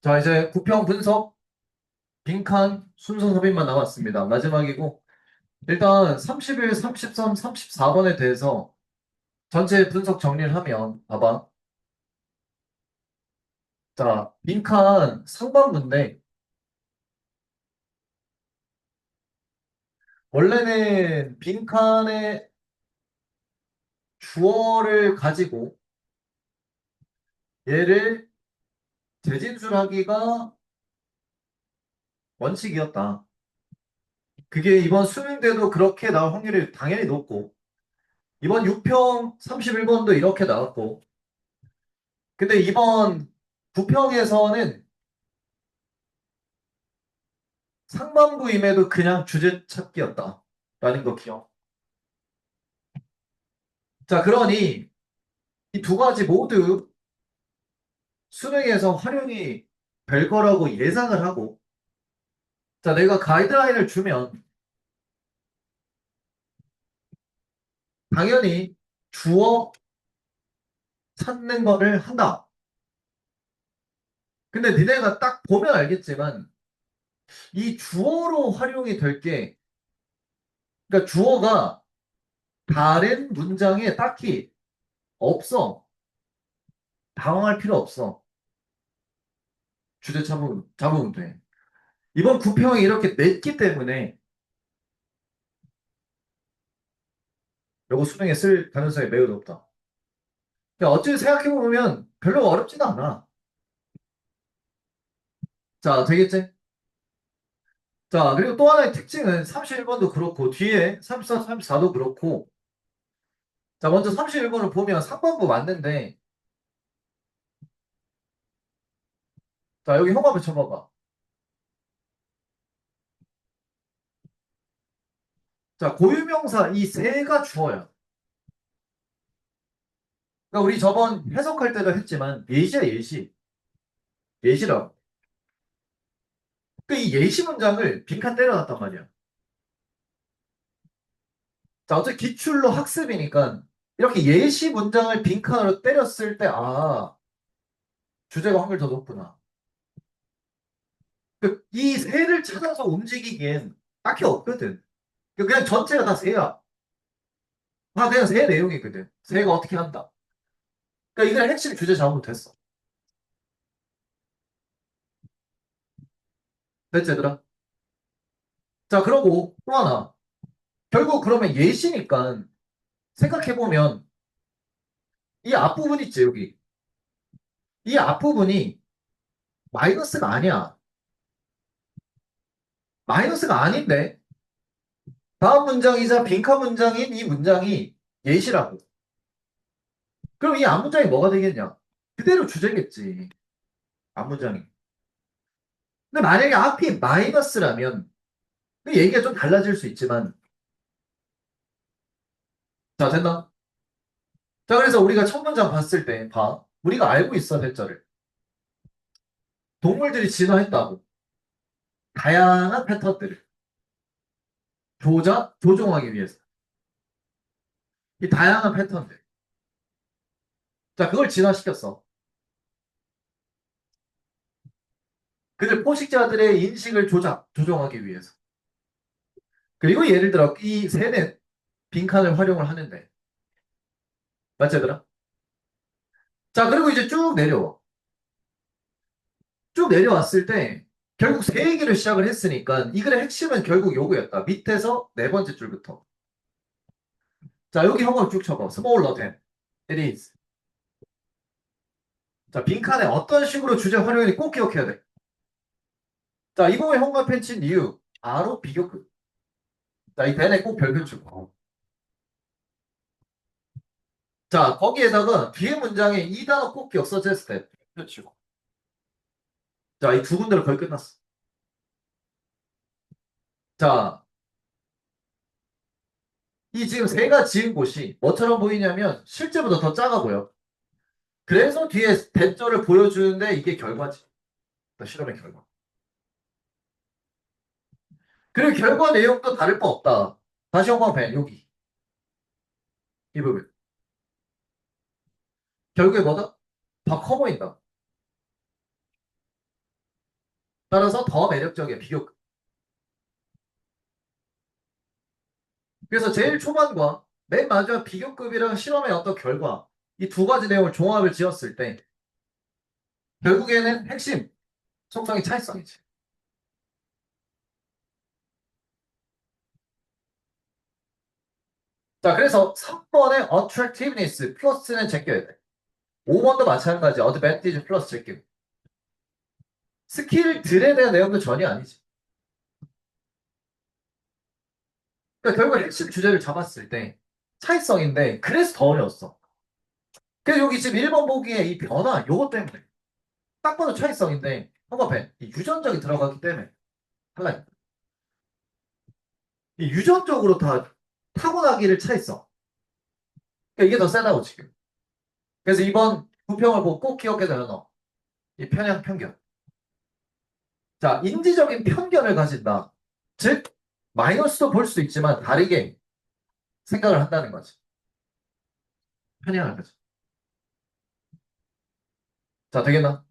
자, 이제 구평 분석, 빈칸, 순서 삽입만 남았습니다. 마지막이고, 일단 31, 33, 34번에 대해서 전체 분석 정리를 하면, 봐봐. 자, 빈칸 상반부인데, 원래는 빈칸의 주어를 가지고 얘를 재진술하기가 원칙이었다. 그게 이번 수능 때도 그렇게 나올 확률이 당연히 높고, 이번 6평 31번도 이렇게 나왔고, 근데 이번 9평에서는 상반부임에도 그냥 주제 찾기였다. 라는 거 기억. 자, 그러니 이 두 가지 모두 수능에서 활용이 될 거라고 예상을 하고, 자, 내가 가이드라인을 주면 당연히 주어 찾는 거를 한다. 근데 니네가 딱 보면 알겠지만 이 주어로 활용이 될 게, 그러니까 주어가 다른 문장에 딱히 없어. 당황할 필요 없어. 주제 잡으면 돼. 이번 구평이 이렇게 냈기 때문에 요거 수능에 쓸 가능성이 매우 높다. 그러니까 어찌 생각해보면 별로 어렵지도 않아. 자, 되겠지? 자, 그리고 또 하나의 특징은 31번도 그렇고, 뒤에 34, 34도 그렇고, 자, 먼저 31번을 보면 3번부 맞는데, 자, 여기 형광펜 쳐봐봐. 자, 고유명사 이 세가 주어야. 그러니까 우리 저번 해석할 때도 했지만, 예시야, 예시. 예시라고. 그러니까 이 예시 문장을 빈칸 때려놨단 말이야. 자, 어차피 기출로 학습이니까, 이렇게 예시 문장을 빈칸으로 때렸을 때, 아, 주제가 확률 더 높구나. 이 새를 찾아서 움직이기엔 딱히 없거든. 그냥 전체가 다 새야. 다 그냥 새 내용이거든. 새가 어떻게 한다. 그러니까 이걸 핵심 주제 잡으면 됐어. 됐지, 얘들아? 자, 그러고 또 하나. 결국 그러면 예시니까 생각해보면 이 앞부분 있지, 여기. 이 앞부분이 마이너스가 아니야. 마이너스가 아닌데 다음 문장이자 빈칸 문장인 이 문장이 예시라고. 그럼 이 앞문장이 뭐가 되겠냐? 그대로 주제겠지. 앞문장이. 근데 만약에 앞이 마이너스라면 그 얘기가 좀 달라질 수 있지만, 자, 됐나? 자, 그래서 우리가 첫 문장 봤을 때, 봐. 우리가 알고 있어, 대자를. 동물들이 진화했다고. 다양한 패턴들을 조종하기 위해서. 이 다양한 패턴들. 자, 그걸 진화시켰어. 그들 포식자들의 인식을 조종하기 위해서. 그리고 예를 들어, 이 새는 빈칸을 활용을 하는데. 맞지, 얘들아? 자, 그리고 이제 쭉 내려와. 쭉 내려왔을 때, 결국 새 얘기를 시작을 했으니까, 이 글의 핵심은 결국 요거였다. 밑에서 네 번째 줄부터. 자, 여기 한번 쭉 쳐봐. smaller than. It is. 자, 빈칸에 어떤 식으로 주제 활용인지 꼭 기억해야 돼. 자, 이 부분에 형광펜 친 이유. 바로 비교급. 자, 이 펜에 꼭 별표 치고. 자, 거기에다가 뒤에 문장에 이 단어 꼭 기억 써졌을 때 별표 치고. 자, 이 두 군데로 거의 끝났어. 자, 이 지금 새가 지은 곳이 뭐처럼 보이냐면 실제보다 더 작아 보여. 그래서 뒤에 대절을 보여주는데 이게 결과지. 실험의 결과. 그리고 결과 내용도 다를 바 없다. 다시 형광펜, 여기. 이 부분. 결국에 뭐다? 더 커 보인다. 따라서 더 매력적이야, 비교급. 그래서 제일 초반과 맨 마지막 비교급이랑 실험의 어떤 결과, 이 두 가지 내용을 종합을 지었을 때, 결국에는 핵심, 속성이 차이성이지. 자, 그래서 3번의 attractiveness 플러스는 제껴야 돼. 5번도 마찬가지, advantage 플러스 제끼고. 스킬들에 대한 내용도 전혀 아니지. 그러니까 결국 핵심 주제를 잡았을 때 차이성인데, 그래서 더 어려웠어. 그래서 여기 지금 1번 보기에 이 변화, 요것 때문에. 딱 봐도 차이성인데, 한번에 이 유전적이 들어가기 때문에 탈락. 이 유전적으로 다 타고나기를 차이성. 그러니까 이게 더 세다고 지금. 그래서 이번 부평을 보고 꼭 기억해야 되는 거. 이 편향 편견. 자, 인지적인 편견을 가진다. 즉, 마이너스도 볼 수 있지만 다르게 생각을 한다는 거지. 편향을 가져. 자, 되겠나?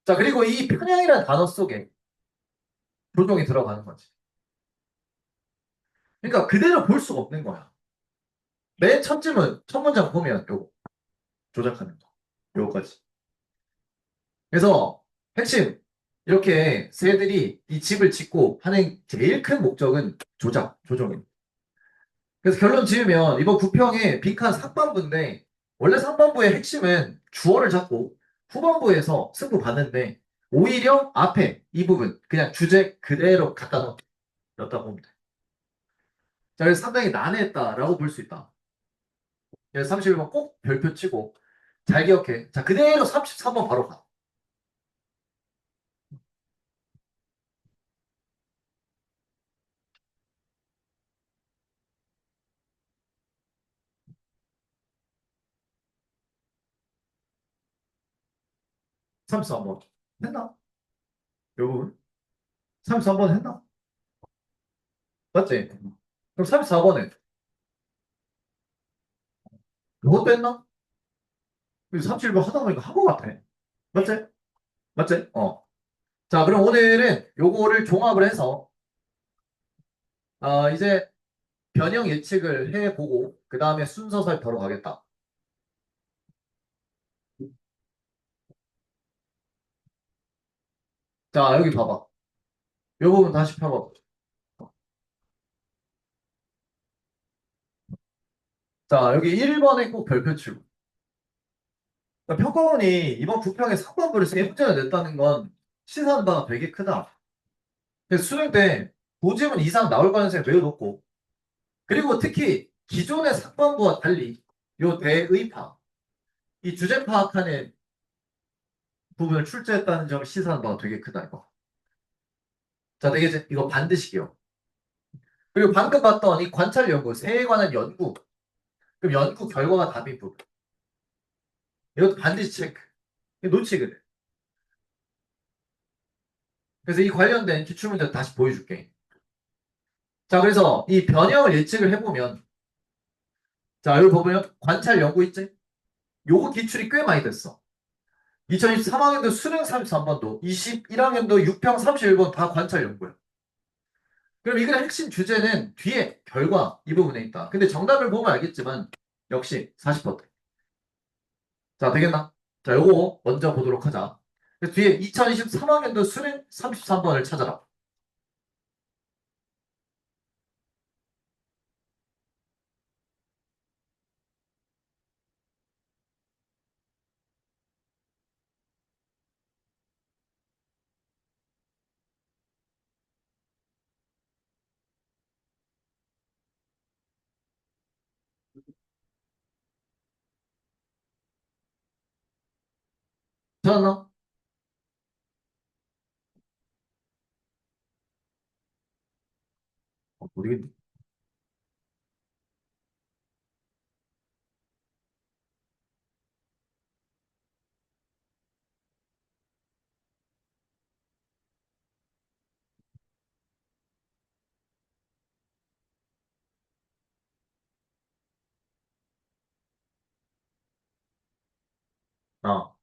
자, 그리고 이 편향이라는 단어 속에 조종이 들어가는 거지. 그러니까 그대로 볼 수가 없는 거야. 맨 첫 질문, 첫 문장 보면 요거 조작하는 거. 요거까지. 그래서 핵심 이렇게 새들이 이 집을 짓고 하는 제일 큰 목적은 조작, 조종입니다. 그래서 결론 지으면 이번 구평의 빈칸 상반부인데 원래 상반부의 핵심은 주어를 잡고 후반부에서 승부 봤는데 오히려 앞에 이 부분 그냥 주제 그대로 갖다 넣었다 보면 돼. 자, 그래서 상당히 난해했다라고 볼 수 있다. 그래서 31번 꼭 별표 치고 잘 기억해. 자, 그대로 33번 바로 가. 33번. 했나? 요 부분? 33번 했나? 맞지? 그럼 34번에 그것도 했나? 37번 하다 보니까 한 것 같아. 맞지? 맞지? 어. 자, 그럼 오늘은 요거를 종합을 해서 이제 변형 예측을 해보고 그 다음에 순서 살펴로 가겠다. 자, 여기 봐봐. 요 부분 다시 펴봐. 자, 여기 1번에 꼭 별표 치고. 그러니까 평가원이 이번 부평에 3번부를 세 문제를 냈다는 건 시사하는 바가 되게 크다. 그래서 수능 때 고지문 이상 나올 가능성이 매우 높고 그리고 특히 기존의 3번부와 달리 요 대의파, 이 주제 파악하는 부분을 출제했다는 점을 시사하는 바가 되게 크다, 이거. 자, 되게 이거 반드시 기억. 그리고 방금 봤던 이 관찰 연구, 새에 관한 연구, 그럼 연구 결과가 답인 부분. 이것도 반드시 체크. 이거 놓치거든. 그래서 이 관련된 기출문제 다시 보여줄게. 자, 그래서 이 변형을 예측을 해보면, 자, 여기 보면 관찰 연구 있지? 요거 기출이 꽤 많이 됐어. 2023학년도 수능 33번도, 21학년도 6평 31번 다 관찰 연구야. 그럼 이거 핵심 주제는 뒤에 결과 이 부분에 있다. 근데 정답을 보면 알겠지만, 역시 40%. 자, 되겠나? 자, 요거 먼저 보도록 하자. 그 뒤에 2023학년도 수능 33번을 찾아라. 찾았나? 모르겠네.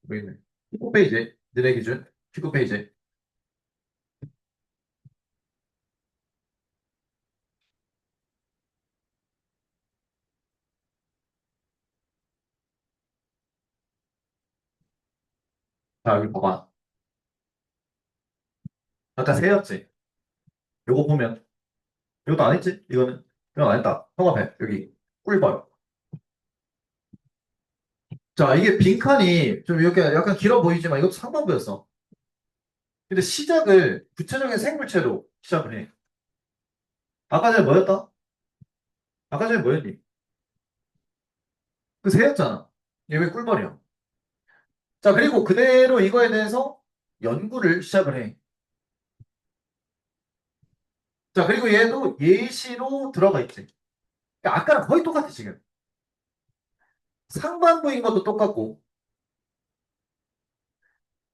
모르겠네. 19페이지. 너네 기준. 19페이지. 자, 여기 봐봐. 아까 세였지? 요거 보면, 이것도 안 했지? 이거 안 했다. 통합해. 여기. 꿀벌. 자, 이게 빈칸이 좀 이렇게 약간 길어 보이지만 이것도 상반부였어. 근데 시작을 구체적인 생물체로 시작을 해. 아까 전에 뭐였다? 아까 전에 뭐였니? 그 새였잖아. 얘 왜 꿀벌이야? 자, 그리고 그대로 이거에 대해서 연구를 시작을 해. 자, 그리고 얘도 예시로 들어가 있지. 그러니까 아까랑 거의 똑같아, 지금. 상반부인 것도 똑같고,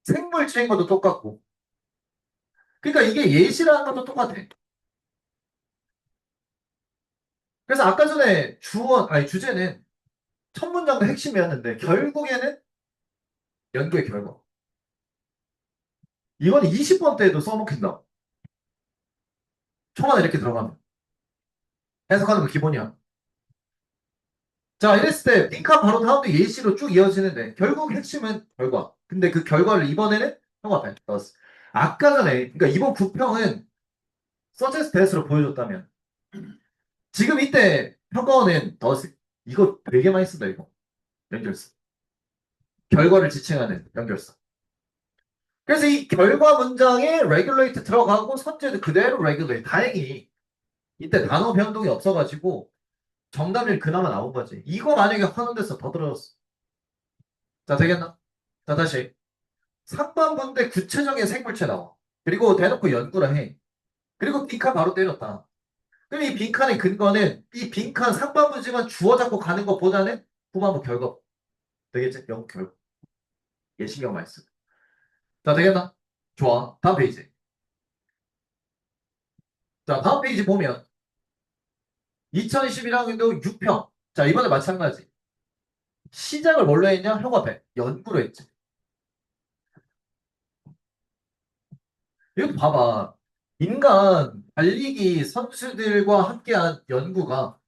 생물체인 것도 똑같고. 그러니까 이게 예시라는 것도 똑같아. 그래서 아까 전에 주제는 첫 문장도 핵심이었는데, 결국에는 연구의 결과. 이건 20번 때에도 써먹힌다. 초반에 이렇게 들어가면. 해석하는 거 기본이야. 자, 이랬을 때 빈칸 바로 다음도 예시로 쭉 이어지는데 결국 핵심은 결과. 근데 그 결과를 이번에는 형 앞에 넣었어. 아까 전에 그러니까 이번 구평은 서체스 대스로 보여줬다면 지금 이때 평가원은 이거 되게 많이 쓴다 이거. 연결성. 결과를 지칭하는 연결성. 그래서 이 결과 문장에 regulate 들어가고 선제도 그대로 regulate. 다행히 이때 단어 변동이 없어가지고 정답률 그나마 나온 거지. 이거 만약에 환원돼서 더 들어졌어. 자, 되겠나? 자, 다시. 3번분대 구체적인 생물체 나와. 그리고 대놓고 연구를 해. 그리고 빈칸 바로 때렸다. 그럼 이 빈칸의 근거는 이 빈칸 상반부지만 주어 잡고 가는 것보다는 후반부 결과. 되겠지? 영국 결과. 얘 신경 많이 쓰. 자, 되겠나? 좋아. 다음 페이지. 자, 다음 페이지 보면 2021학년도 6평. 자, 이번에 마찬가지. 시작을 뭘로 했냐? 형 앞에 연구로 했지. 이것도 봐봐. 인간 달리기 선수들과 함께한 연구가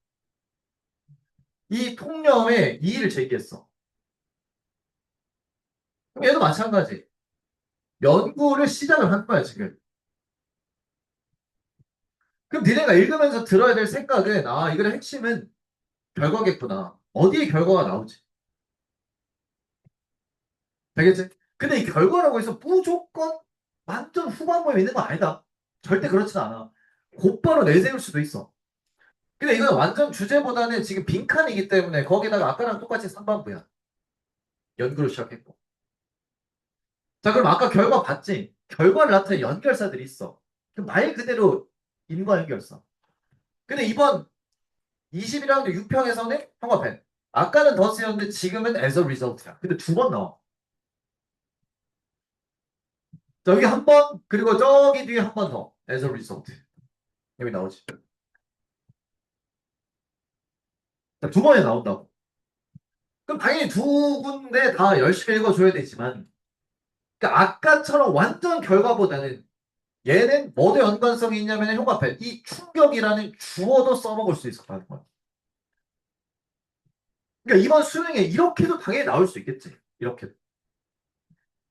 이 통념에 이의를 제기했어. 그럼 얘도 마찬가지. 연구를 시작을 한 거야, 지금. 그럼 니네가 읽으면서 들어야 될 생각은, 아, 이거의 핵심은 결과겠구나. 어디에 결과가 나오지? 되겠지? 근데 이 결과라고 해서 무조건 완전 후반부에 있는 거 아니다. 절대 그렇진 않아. 곧바로 내세울 수도 있어. 근데 이건 완전 주제보다는 지금 빈칸이기 때문에 거기다가 아까랑 똑같이 상반부야. 연구를 시작했고. 자, 그럼 아까 결과 봤지? 결과를 나타낸 연결사들이 있어. 그럼 말 그대로 인과연결사. 근데 이번 21라운드 6평에서는 형광펜. 아까는 더 쓰였는데 지금은 as a result야. 근데 두 번 나와. 여기 한 번, 그리고 저기 뒤에 한 번 더. as a result. 여기 나오지. 자, 두 번에 나온다고. 그럼 당연히 두 군데 다 열심히 읽어줘야 되지만, 그러니까 아까처럼 완전 결과보다는 얘는 뭐도 연관성이 있냐면 형광펜. 이 충격이라는 주어도 써먹을 수 있었다는 거야. 그러니까 이번 수능에 이렇게도 당연히 나올 수 있겠지. 이렇게.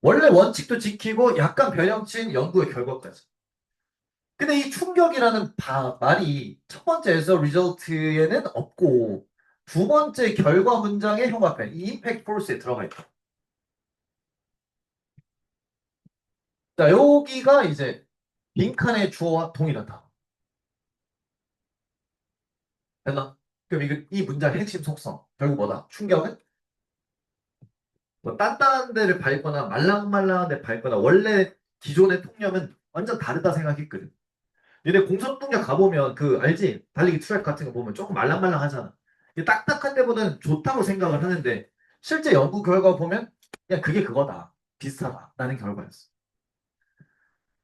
원래 원칙도 지키고 약간 변형친 연구의 결과까지. 근데 이 충격이라는 말이 첫 번째에서 result에는 없고 두 번째 결과 문장의 형광펜, 이 impact force에 들어가 있다. 자, 여기가 이제 빈칸의 주어와 동일하다. 됐나? 그럼 이 문장의 핵심 속성, 결국 뭐다? 충격은 뭐 단단한 데를 밟거나 말랑말랑한 데 밟거나 원래 기존의 통념은 완전 다르다 생각했거든. 얘네 공성동작 가보면 그 알지? 달리기 트랙 같은 거 보면 조금 말랑말랑하잖아. 이게 딱딱한 데보다는 좋다고 생각을 하는데 실제 연구 결과 보면 그냥 그게 그거다. 비슷하다. 라는 결과였어.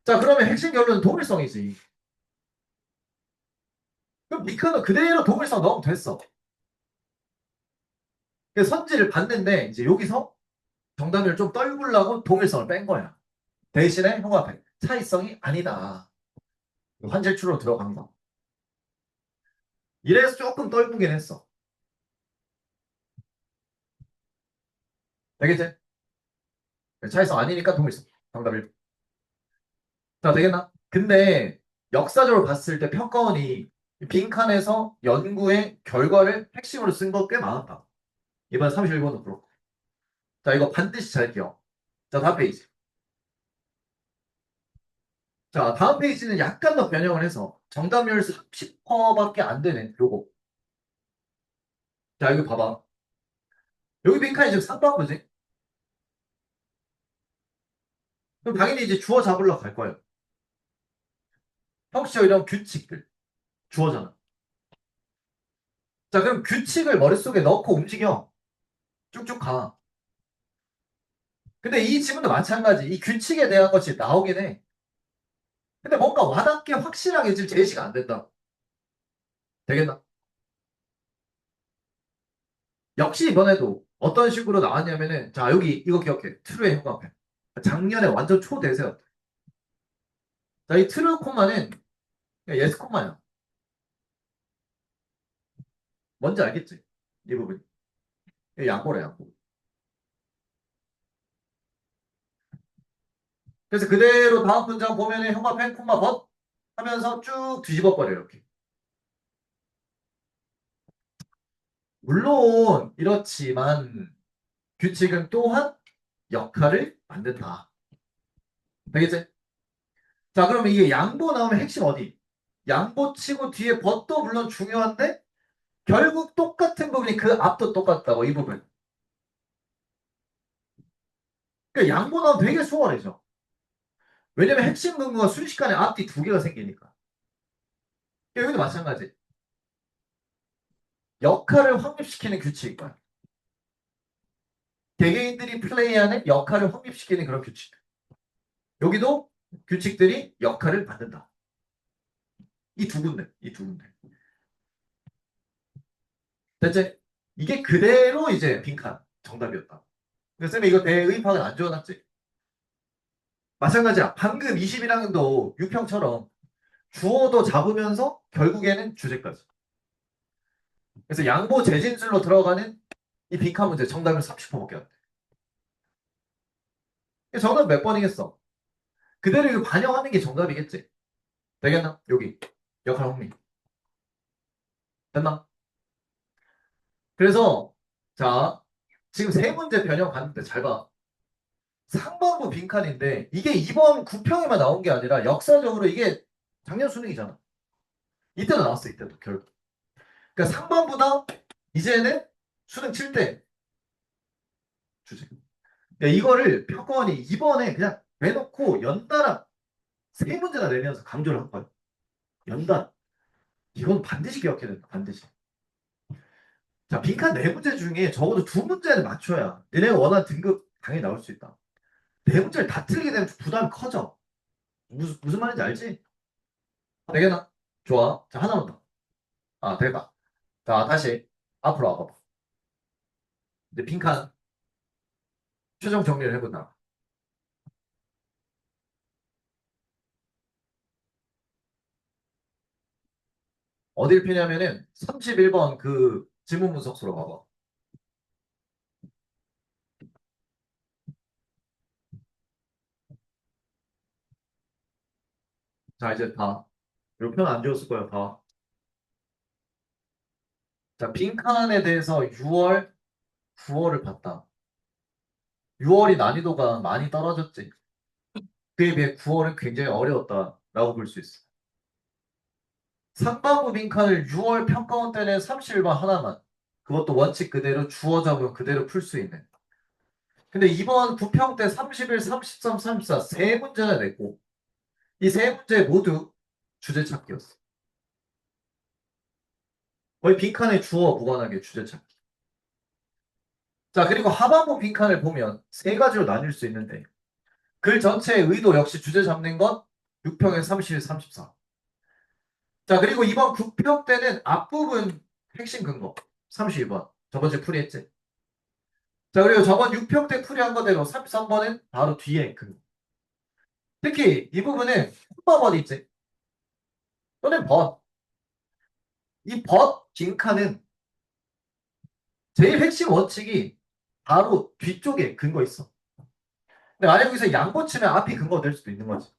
자, 그러면 핵심 결론은 동일성이지. 그럼 니크는 그대로 동일성 넣으면 됐어. 그래서 선지를 봤는데 이제 여기서 정답률 좀 떨구려고 동일성을 뺀 거야. 대신에 형광펜 차이성이 아니다. 환절출로 들어간 거. 이래서 조금 떨구긴 했어. 되겠지? 차에서 아니니까 동일성. 정답 1번. 자, 되겠나? 근데 역사적으로 봤을 때 평가원이 빈칸에서 연구의 결과를 핵심으로 쓴 거 꽤 많았다. 이번 31번도 그렇고. 자, 이거 반드시 잘 기억. 자, 다음 페이지. 자, 다음 페이지는 약간 더 변형을 해서 정답률 30%밖에 안 되는 요거. 자, 이거 봐봐. 여기 빈칸이 지금 쌍방구지? 그럼 당연히 이제 주어 잡으러 갈 거예요. 형식적 이런 규칙들. 주어잖아. 자, 그럼 규칙을 머릿속에 넣고 움직여. 쭉쭉 가. 근데 이 지문도 마찬가지. 이 규칙에 대한 것이 나오긴 해. 근데 뭔가 와닿게 확실하게 지금 제시가 안 된다. 되겠나? 역시 이번에도 어떤 식으로 나왔냐면은, 자, 여기 이거 기억해. 트루의 형광펜. 작년에 완전 초대세였다. 자, 이 트루 콤마는 그냥 예스 콤마야. 뭔지 알겠지? 이 부분. 이 양보래, 양보. 그래서 그대로 다음 문장 보면은 형광펜 콤마 벗 하면서 쭉 뒤집어 버려, 이렇게. 물론, 이렇지만, 규칙은 또한 역할을 만든다. 되겠지? 자, 그러면 이게 양보 나오면 핵심 어디? 양보 치고 뒤에 벗도 물론 중요한데 결국 똑같은 부분이 그 앞도 똑같다고 이 부분. 그러니까 양보 나오면 되게 수월해져. 왜냐면 핵심 근거가 순식간에 앞뒤 두 개가 생기니까. 그러니까 여기도 마찬가지. 역할을 확립시키는 규칙일 거야. 개개인들이 플레이하는 역할을 확립시키는 그런 규칙. 여기도 규칙들이 역할을 만든다. 이 두 군데, 이 두 군데. 대체 이게 그대로 이제 빈칸 정답이었다. 그래서 쌤이 이거 대의파악은 안 적어놨지? 마찬가지야. 방금 21학년도 유평처럼 주어도 잡으면서 결국에는 주제까지. 그래서 양보 재진술로 들어가는 이 빈칸 문제 정답은 30%밖에 안 돼. 정답 몇 번이겠어? 그대로 이거 반영하는 게 정답이겠지. 되겠나? 여기 역할 확립. 됐나? 그래서 자 지금 세 문제 변형 봤는데 잘 봐. 상반부 빈칸인데 이게 이번 구평에만 나온 게 아니라 역사적으로 이게 작년 수능이잖아. 이때도 나왔어 이때도 결국. 그러니까 상반부다 이제는 수능 7대 주제. 그러니까 이거를 평가원이 이번에 그냥 내놓고 연달아 세 문제나 내면서 강조를 한 거예요. 연달아. 이건 반드시 기억해야 된다. 반드시. 자, 빈칸 네 문제 중에 적어도 두 문제는 맞춰야 얘네가 원하는 등급 당연히 나올 수 있다. 네 문제를 다 틀리게 되면 부담이 커져. 무슨 말인지 알지? 되겠나? 좋아. 자, 하나만 더. 아, 되겠다. 자, 다시 앞으로 와봐봐. 이제 빈칸 최종 정리를 해본다. 어딜 피냐면은 31번 그 지문 분석소로 봐봐. 자, 이제 봐. 이렇게 편안 지웠을 거야, 봐. 자, 빈칸에 대해서 6월, 9월을 봤다. 6월이 난이도가 많이 떨어졌지. 그에 비해 9월은 굉장히 어려웠다라고 볼 수 있어. 상반부 빈칸을 6월 평가원 때는 31번 하나만. 그것도 원칙 그대로 주어 잡으면 그대로 풀 수 있는. 근데 이번 부평 때 31, 33, 34 세 문제가 냈고 이 세 문제 모두 주제 찾기였어. 거의 빈칸에 주어 무관하게 주제 찾기. 자, 그리고 하반부 빈칸을 보면 세 가지로 나뉠 수 있는데 글 전체의 의도 역시 주제 잡는 건 6평에 31, 34. 자, 그리고 이번 9평 때는 앞부분 핵심 근거 32번. 저번 주에 풀이했지. 자, 그리고 저번 6평 때 풀이한 거대로 33번은 바로 뒤에 근거. 특히 이 부분은 콤마번 있지. 또는 벗. 이 벗 빈칸은 제일 핵심 원칙이 바로 뒤쪽에 근거 있어. 근데 만약 여기서 양보 치면 앞이 근거가 될 수도 있는 거지.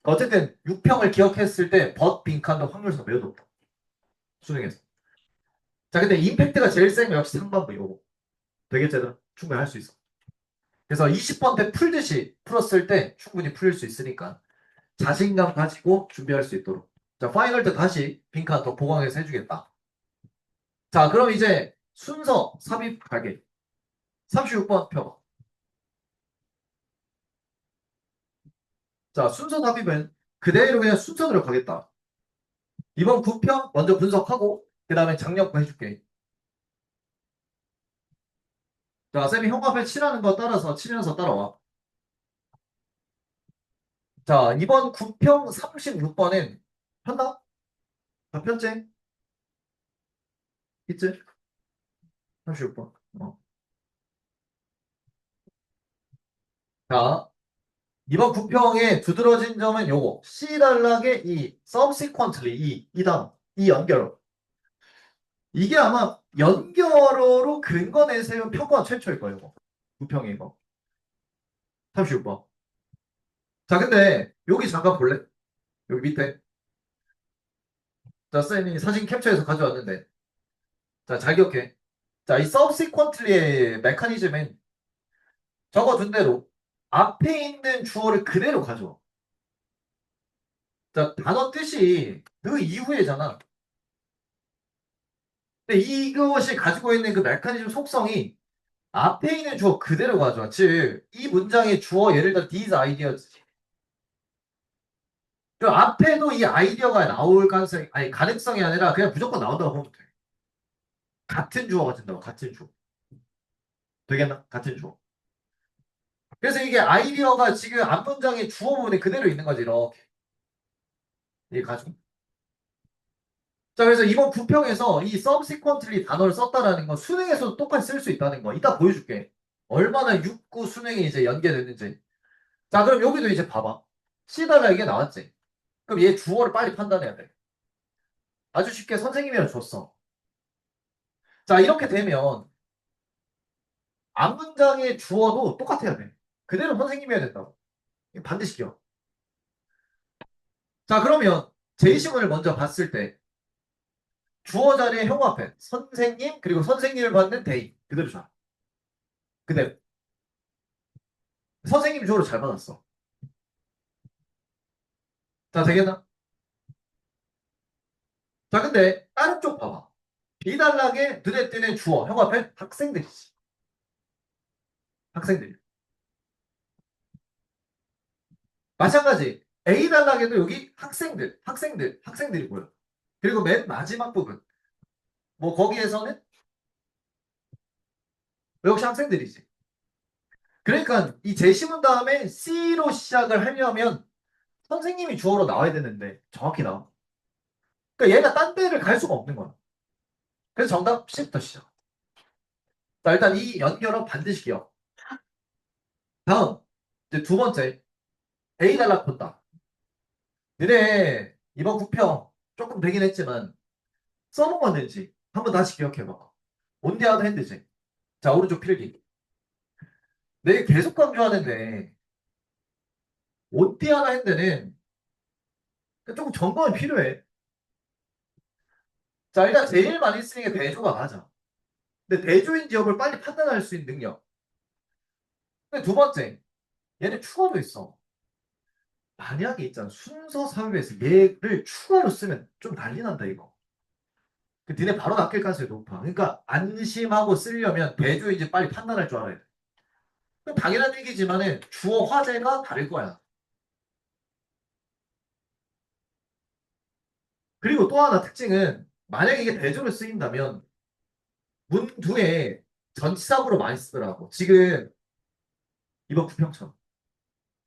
어쨌든 6평을 기억했을 때 벗 빈칸도 확률상 매우 높다. 수능에서. 자, 근데 임팩트가 제일 센 거 역시 상반부 이거. 되겠지, 얘들아? 충분히 할 수 있어. 그래서 20번 때 풀듯이 풀었을 때 충분히 풀릴 수 있으니까 자신감 가지고 준비할 수 있도록. 자, 파이널 때 다시 빈칸 더 보강해서 해주겠다. 자, 그럼 이제 순서 삽입 가게. 36번 펴봐. 자, 순서 삽입은 그대로 그냥 순서대로 가겠다. 이번 9평 먼저 분석하고 그 다음에 장려부 해줄게. 자, 쌤이 형광펜 칠하는 거 따라서 치면서 따라와. 자, 이번 9평 36번은 폈나? 다 폈지? 있지? 36번. 자, 이번 9평의 두드러진 점은 요거. C 단락의 이 subsequently 이 단어. 이 연결어. 이게 아마 연결어로 근거 내세운 평가 최초일 거예요. 이거. 9평이 이거. 36번. 자, 근데 여기 잠깐 볼래? 여기 밑에. 자, 쌤이 사진 캡처해서 가져왔는데. 자, 잘 기억해. 자, 이 subsequently의 메커니즘은 적어둔 대로 앞에 있는 주어를 그대로 가져와. 자, 단어 뜻이 그 이후에잖아. 근데 이것이 가지고 있는 그 메커니즘 속성이 앞에 있는 주어 그대로 가져와. 즉, 이 문장의 주어 예를 들어 these ideas. 그 앞에도 이 아이디어가 나올 가능성이 아니 가능성이 아니라 그냥 무조건 나온다고 보면 돼. 같은 주어가 된다고 같은 주어. 되겠나? 같은 주어. 그래서 이게 아이디어가 지금 앞 문장의 주어 부분에 그대로 있는 거지 이렇게. 이게 가지고. 자, 그래서 이번 부평에서 이 subsequently 단어를 썼다라는 건 수능에서도 똑같이 쓸 수 있다는 거. 이따 보여줄게. 얼마나 6구 수능에 이제 연계됐는지. 자, 그럼 여기도 이제 봐봐. C달라 이게 나왔지. 그럼 얘 주어를 빨리 판단해야 돼. 아주 쉽게 선생님이랑 줬어. 자, 이렇게 되면 앞 문장의 주어도 똑같아야 돼. 그대로 선생님이 해야 된다고. 이거 반드시 기억. 자, 그러면 제시문을 먼저 봤을 때 주어 자리에 형 앞에 선생님 그리고 선생님을 받는 대인 그대로 줘. 그대로. 선생님 주어로 잘 받았어. 자, 되겠나? 자, 근데 다른 쪽 봐봐. 비단락에 눈에 띄는 주어 형 앞에 학생들이지. 학생들. 마찬가지. A단락에도 여기 학생들이 보여. 그리고 맨 마지막 부분. 뭐 거기에서는 역시 학생들이지. 그러니까 이 제시문 다음에 C로 시작을 하려면 선생님이 주어로 나와야 되는데 정확히 나와. 그러니까 얘가 딴 데를 갈 수가 없는 거야. 그래서 정답 C부터 시작. 자, 일단 이 연결은 반드시 기억. 다음 이제 두 번째 A 단락 본다. 너네 이번 구평 조금 되긴 했지만 써본 건지 한번 다시 기억해봐. 온대하다 핸드지. 자, 오른쪽 필기. 내 계속 강조하는데 온대하다 핸드는 조금 점검이 필요해. 자, 일단 제일 많이 쓰는 게 대조가 맞아. 근데 대조인 지역을 빨리 판단할 수 있는 능력. 근데 두 번째, 얘는 추가도 있어. 만약에 있잖아. 순서 삽입에서 얘를 추가로 쓰면 좀 난리 난다, 이거. 그 니네 바로 낚일 가능성이 높아. 그러니까 안심하고 쓰려면 대조인지 빨리 판단할 줄 알아야 돼. 그럼 당연한 얘기지만은 주어 화제가 다를 거야. 그리고 또 하나 특징은 만약에 이게 대조를 쓰인다면 문두에 전치사구로 많이 쓰더라고. 지금 이번 구평처럼.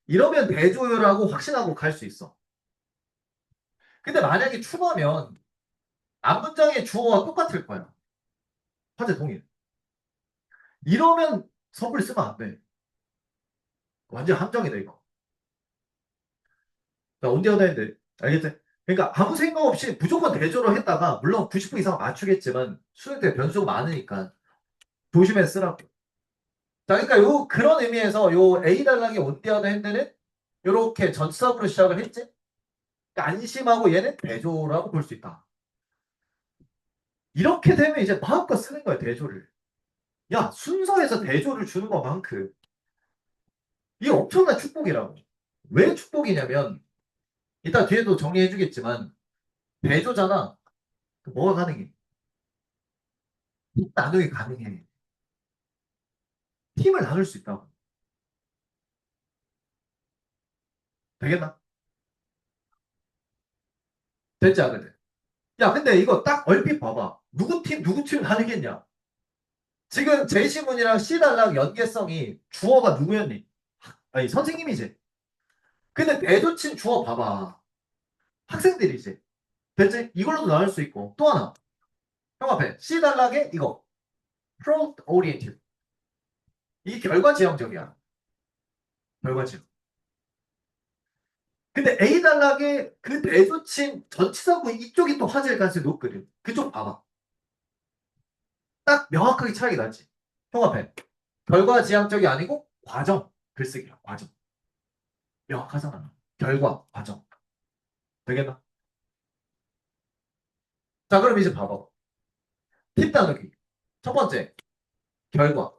이러면 대조라고 확신하고 갈 수 있어. 근데 만약에 추가면 앞문장의 주어와 똑같을 거야. 화제 동일. 이러면 섣불리 쓰면 안 돼. 완전 함정이다 이거. 자, 언제 해야 되는데. 알겠지? 그러니까 아무 생각 없이 무조건 대조를 했다가 물론 90% 이상 맞추겠지만 수능 때 변수가 많으니까 조심해서 쓰라고. 자, 그러니까 그런 의미에서 요 A 단락의 온디아드 핸드는 요렇게 전치사구로 시작을 했지? 그러니까 안심하고 얘는 대조라고 볼 수 있다. 이렇게 되면 이제 마음껏 쓰는 거야, 대조를. 야, 순서에서 대조를 주는 것만큼 이게 엄청난 축복이라고. 왜 축복이냐면 이따 뒤에도 정리해 주겠지만 대조잖아. 뭐가 가능해? 팀 나누기 가능해. 팀을 나눌 수 있다고. 되겠나? 됐지 않거든. 야, 근데 이거 딱 얼핏 봐봐. 누구 팀 나누겠냐? 지금 제시문이랑 C달랑 연계성이 주어가 누구였니? 아니, 선생님이지. 근데 대조친 주어 봐봐. 학생들이지. 됐지? 이걸로도 나눌 수 있고. 또 하나. 형 앞에 C달락에 이거. Product Oriented. 이 결과 지향적이야. 결과 지향. 근데 A단락에 그 대조친 전치사구 이쪽이 또 화제일 가능성이 높거든. 그쪽 봐봐. 딱 명확하게 차이가 나지. 통합해. 결과 지향적이 아니고 과정. 글쓰기야. 과정. 명확하잖아. 결과, 과정. 되겠나? 자, 그럼 이제 봐봐. 팁 나누기. 첫 번째, 결과.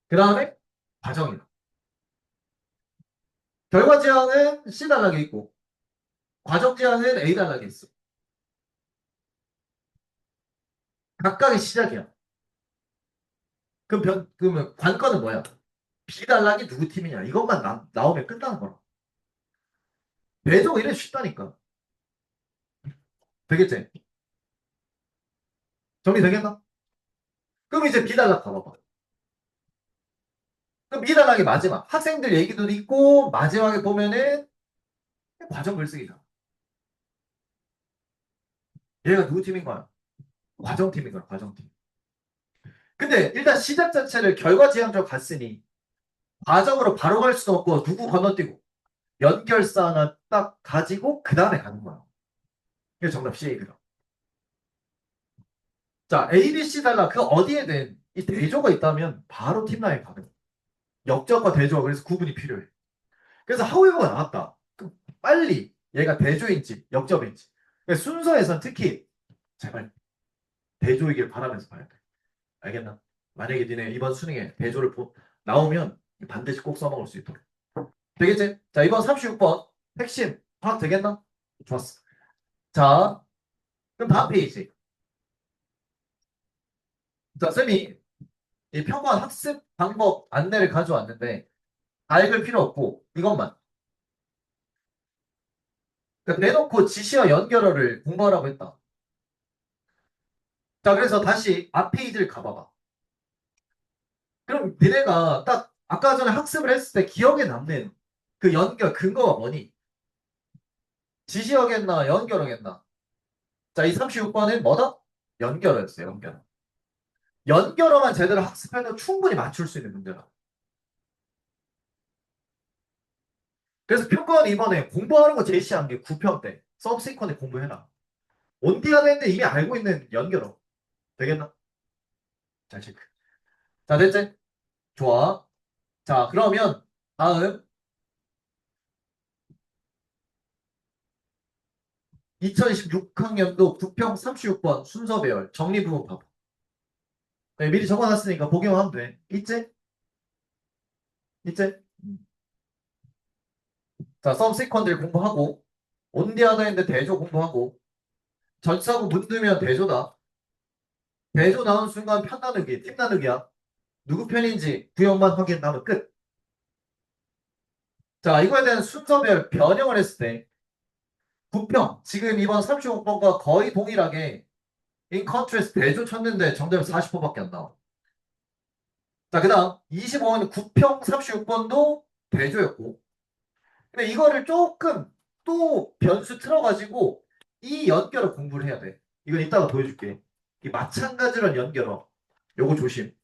그 다음에 과정이다. 결과 지향은 C단락에 있고, 과정 지향은 A단락에 있어. 각각의 시작이야. 그러면 관건은 뭐야? B단락이 누구 팀이냐? 이것만 나오면 끝나는 거라. 배정 이래 쉽다니까. 되겠지? 정리되겠나? 그럼 이제 B단락 가봐봐. 그럼 B단락이 마지막. 학생들 얘기도 있고, 마지막에 보면은 과정 글쓰기잖아. 얘가 누구 팀인 거야? 과정팀인 거야, 과정팀. 근데 일단 시작 자체를 결과 지향적으로 갔으니, 과정으로 바로 갈 수도 없고, 누구 건너뛰고, 연결사 하나 딱 가지고, 그 다음에 가는 거야. 이게 정답 C이거든. 자, A, B, C 달라. 그 어디에든 이 대조가 있다면 바로 팀라인 가는 거야. 역적과 대조가 그래서 구분이 필요해. 그래서 하우이버가 나왔다. 그럼 빨리 얘가 대조인지 역적인지. 그러니까 순서에선 특히 제발 대조이길 바라면서 봐야 돼. 알겠나? 만약에 니네 이번 수능에 대조를 나오면 반드시 꼭 써먹을 수 있도록. 되겠지? 자, 이번 36번 핵심 파악 되겠나? 좋았어. 자, 그럼 다음 페이지. 자, 쌤이 이 평범한 학습 방법 안내를 가져왔는데 다 읽을 필요 없고 이것만. 그러니까 내놓고 지시와 연결어를 공부하라고 했다. 자, 그래서 다시 앞 페이지를 가봐봐. 그럼 니네가 딱 아까 전에 학습을 했을 때 기억에 남는 그 연결 근거가 뭐니? 지시어겠나 연결어겠나? 자, 이 36번은 뭐다? 연결어였어요. 연결어. 연결어만 제대로 학습해도 충분히 맞출 수 있는 문제다. 그래서 표권 이번에 공부하는 거 제시한 게 9편 때 서브시퀀에 공부해라. 온디아는데 이미 알고 있는 연결어. 되겠나? 잘 체크. 자, 됐지? 좋아. 자, 그러면 다음 2026학년도 부평 36번 순서 배열 정리 부분 봐봐. 네, 미리 적어놨으니까 복용하면 돼. 있지? 있지? 자, 썸시퀀들 공부하고 온디아더인데 대조 공부하고 전치사구 문두면 대조다. 대조 나온 순간 편 나누기, 팀 나누기야. 누구 편인지 구역만 확인하면 끝. 자, 이거에 대한 순서별 변형을 했을 때 부평 지금 이번 35번과 거의 동일하게 인 컨트레스 대조 쳤는데 정답이 40%밖에 안 나와. 자, 그 다음 25번 구평 36번도 대조였고 근데 이거를 조금 또 변수 틀어가지고 이 연결어 공부를 해야 돼. 이건 이따가 보여줄게. 이 마찬가지란 연결어. 요거 조심.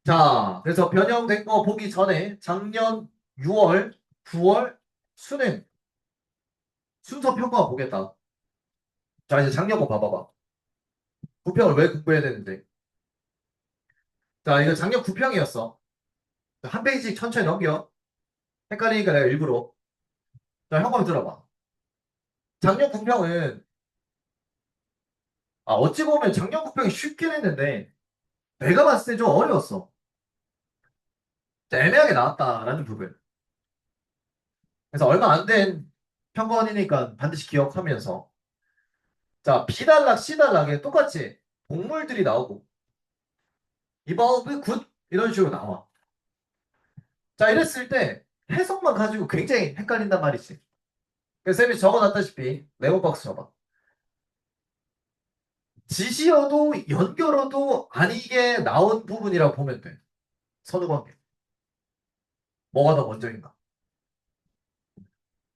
자, 그래서 변형된 거 보기 전에 작년 6월, 9월 수능 순서 평가 보겠다. 자, 이제 작년 거 봐봐봐. 부평을 왜 공부해야 되는데? 자, 이거 작년 9평이었어. 한 페이지 천천히 넘겨. 헷갈리니까 내가 일부러. 자, 형광 들어봐. 작년 9평은, 어찌 보면 작년 9평이 쉽긴 했는데, 내가 봤을 때 좀 어려웠어. 자, 애매하게 나왔다라는 부분. 그래서 얼마 안 된 평건이니까 반드시 기억하면서. 자, B단락, C단락에 똑같이 동물들이 나오고, 이버브 굿 이런 식으로 나와. 자, 이랬을 때 해석만 가지고 굉장히 헷갈린단 말이지. 그래서 쌤이 적어놨다시피 네모박스 쳐봐. 지시어도 연결어도 아니게 나온 부분이라고 보면 돼. 선후관계. 뭐가 더 먼저인가?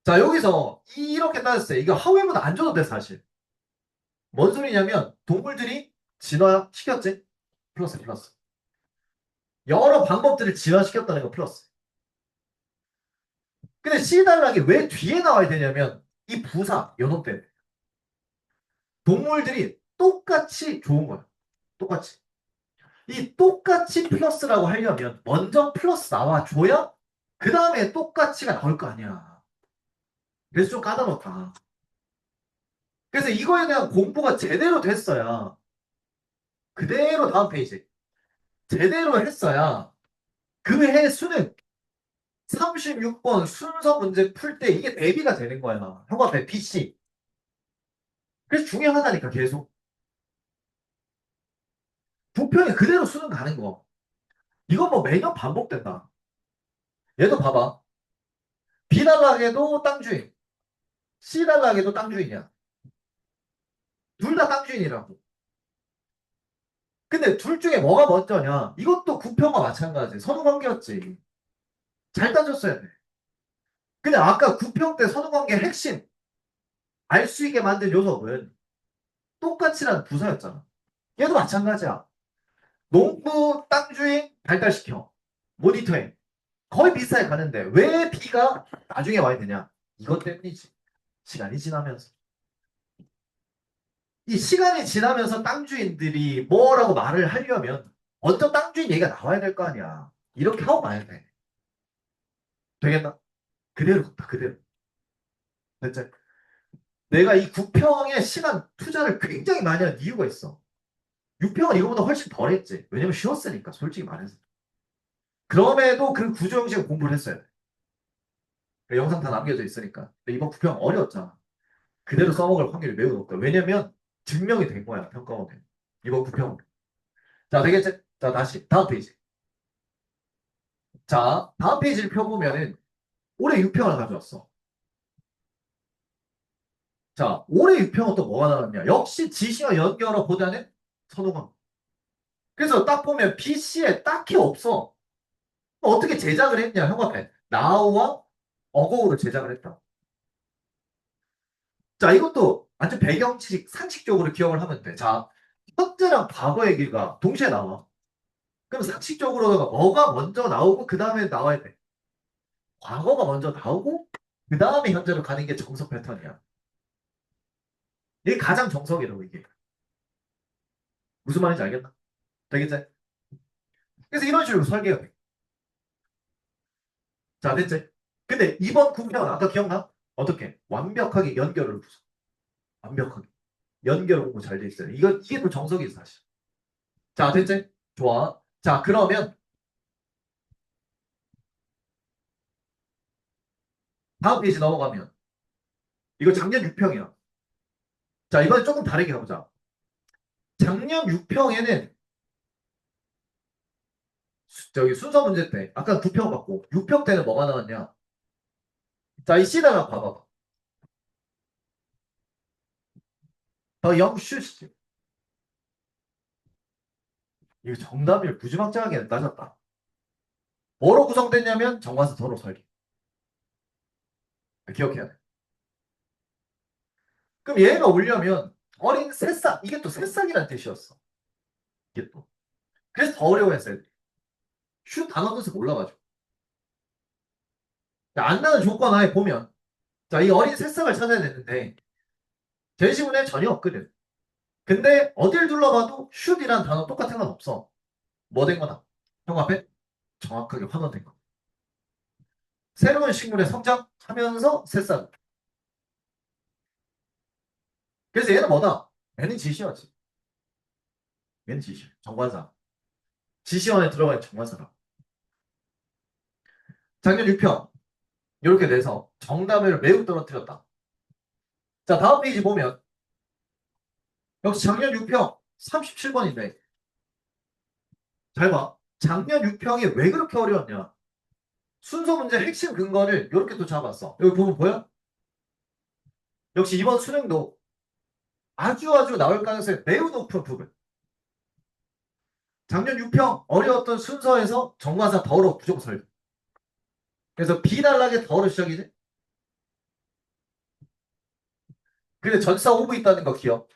자, 여기서 이렇게 따졌어요. 이거 하위문 안 줘도 돼, 사실. 뭔 소리냐면 동물들이 진화시켰지? 플러스 플러스. 여러 방법들을 진화시켰다는 거 플러스. 근데 C단락이 왜 뒤에 나와야 되냐면 이 부사, 연호 때문에. 동물들이 똑같이 좋은 거야. 똑같이. 이 똑같이 플러스라고 하려면 먼저 플러스 나와줘야 그 다음에 똑같이가 나올 거 아니야. 그래서 좀 까다롭다. 그래서 이거에 대한 공부가 제대로 됐어야 그대로 다음 페이지 제대로 했어야 그 해 수능 36번 순서 문제 풀 때 이게 대비가 되는 거야. 형광펜 PC. 그래서 중요하다니까 계속. 부평이 그대로 수능 가는 거. 이건 뭐 매년 반복된다. 얘도 봐봐. B단락에도 땅 주인, C단락에도 땅 주인이야. 둘 다 땅 주인이라고. 근데 둘 중에 뭐가 먼저냐? 이것도 구평과 마찬가지. 선후관계였지. 잘 따졌어야 돼. 근데 아까 구평 때 선후관계 핵심, 알 수 있게 만든 요소는 똑같이란 부서였잖아. 얘도 마찬가지야. 농부 땅 주인 발달시켜. 모니터링. 거의 비슷하게 가는데 왜 B가 나중에 와야 되냐? 이것 때문이지. 시간이 지나면서. 이 시간이 지나면서 땅 주인들이 뭐라고 말을 하려면 먼저 땅 주인 얘기가 나와야 될 거 아니야. 이렇게 하고 말야 돼. 되겠나? 그대로 걷다, 그대로. 됐지? 내가 이 9평에 시간 투자를 굉장히 많이 한 이유가 있어. 6평은 이거보다 훨씬 덜 했지. 왜냐면 쉬웠으니까, 솔직히 말해서. 그럼에도 그 구조 형식을 공부를 했어야 돼. 그 영상 다 남겨져 있으니까. 근데 이번 9평 어려웠잖아. 그대로 써먹을 확률이 매우 높다. 왜냐면 증명이 된 거야, 평가원에. 이번 9평. 자, 되겠지? 자, 다시. 다음 페이지. 자, 다음 페이지를 펴보면은 올해 6평을 가져왔어. 자, 올해 6평은 또 뭐가 나왔냐? 역시 지시와 연결어보다는 선호감. 그래서 딱 보면 BC에 딱히 없어. 어떻게 제작을 했냐, 형광펜. 나우와 어거우를 제작을 했다. 자, 이것도 완전 배경식, 상식적으로 기억을 하면 돼. 자, 현재랑 과거 얘기가 동시에 나와. 그럼 상식적으로 뭐가 먼저 나오고 그 다음에 나와야 돼. 과거가 먼저 나오고 그 다음에 현재로 가는 게 정석 패턴이야. 이게 가장 정석이라고 이게. 무슨 말인지 알겠나? 되겠지? 그래서 이런 식으로 설계가 돼. 자, 됐지? 근데 이번 국평은 아까 기억나? 어떻게? 완벽하게 연결을 부숴. 완벽하게. 연결 공부 잘 돼 있어요. 이게 또 정석이지, 사실. 자, 됐지? 좋아. 자, 그러면 다음 페이지 넘어가면 이거 작년 6평이야. 자, 이번에 조금 다르게 가보자. 작년 6평에는 저기 순서 문제 때 아까 9평 받고 6평 때는 뭐가 나왔냐? 자, 이 C다가 봐봐. 더 영슈스. 이거 정답을 무지막지하게 따졌다. 뭐로 구성됐냐면 정관사 도로 설계. 기억해야 돼. 그럼 얘가 오려면 어린 새싹, 이게 또 새싹이라는 뜻이었어. 이게 또. 그래서 더 어려워했어요. 슈 단어 뜻을 몰라가지고. 자, 안 나는 조건 하에 보면, 자, 이 어린 새싹을 찾아야 되는데, 제시문에 전혀 없거든. 근데 어딜 둘러봐도 슛이란 단어 똑같은 건 없어. 뭐 된 거다? 형 앞에 정확하게 환원된 거. 새로운 식물에 성장하면서 새싹. 그래서 얘는 뭐다? 얘는 지시어지. 얘는 지시. 정관사. 지시원에 들어가 있는 정관사다. 작년 6평. 이렇게 돼서 정답을 매우 떨어뜨렸다. 자, 다음 페이지 보면 역시 작년 6평 37번인데 잘 봐. 작년 6평이 왜 그렇게 어려웠냐? 순서 문제 핵심 근거를 이렇게 또 잡았어. 여기 보면 보여? 역시 이번 수능도 아주 나올 가능성이 매우 높은 부분. 작년 6평 어려웠던 순서에서 정관사 덜어 무조건 설계. 그래서 비달락의 덜어 시작이지. 근데 전사 오브 있다는 거 기억.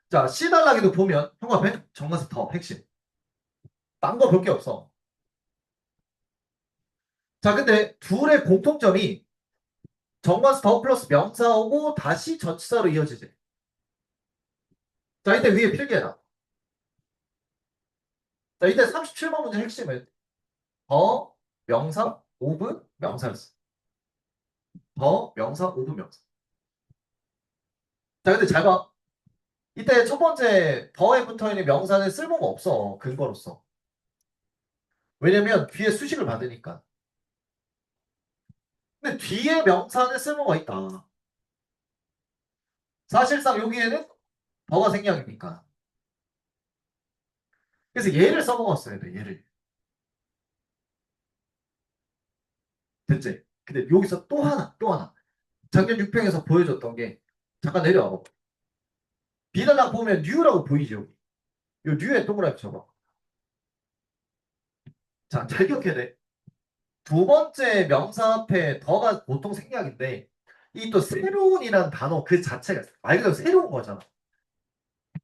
자, C달락에도 보면 형광펜 정관사 더 핵심. 딴 거 볼 게 없어. 자, 근데 둘의 공통점이 정관사 더 플러스 명사 오고 다시 전치사로 이어지지. 자, 이때 위에 필기해라. 자, 이때 37번 문제 핵심은 더 명사 오브 명사였어. 더 명사 오브 명사. 자, 근데 잘 봐. 이때 첫 번째 더에 붙어있는 명사는 쓸모가 없어. 근거로서. 왜냐면 뒤에 수식을 받으니까. 근데 뒤에 명사는 쓸모가 있다. 사실상 여기에는 더가 생략이니까. 그래서 얘를 써먹었어야 돼. 얘를. 됐지? 근데 여기서 또 하나. 작년 6평에서 보여줬던 게 잠깐 내려와봐. 비달락 보면 뉴라고 보이죠? 요 뉴에 동그라미 쳐봐. 자, 잘 기억해야 돼. 두 번째 명사 앞에 더가 보통 생략인데 이 또 새로운이라는 단어 그 자체가 말 그대로 새로운 거잖아.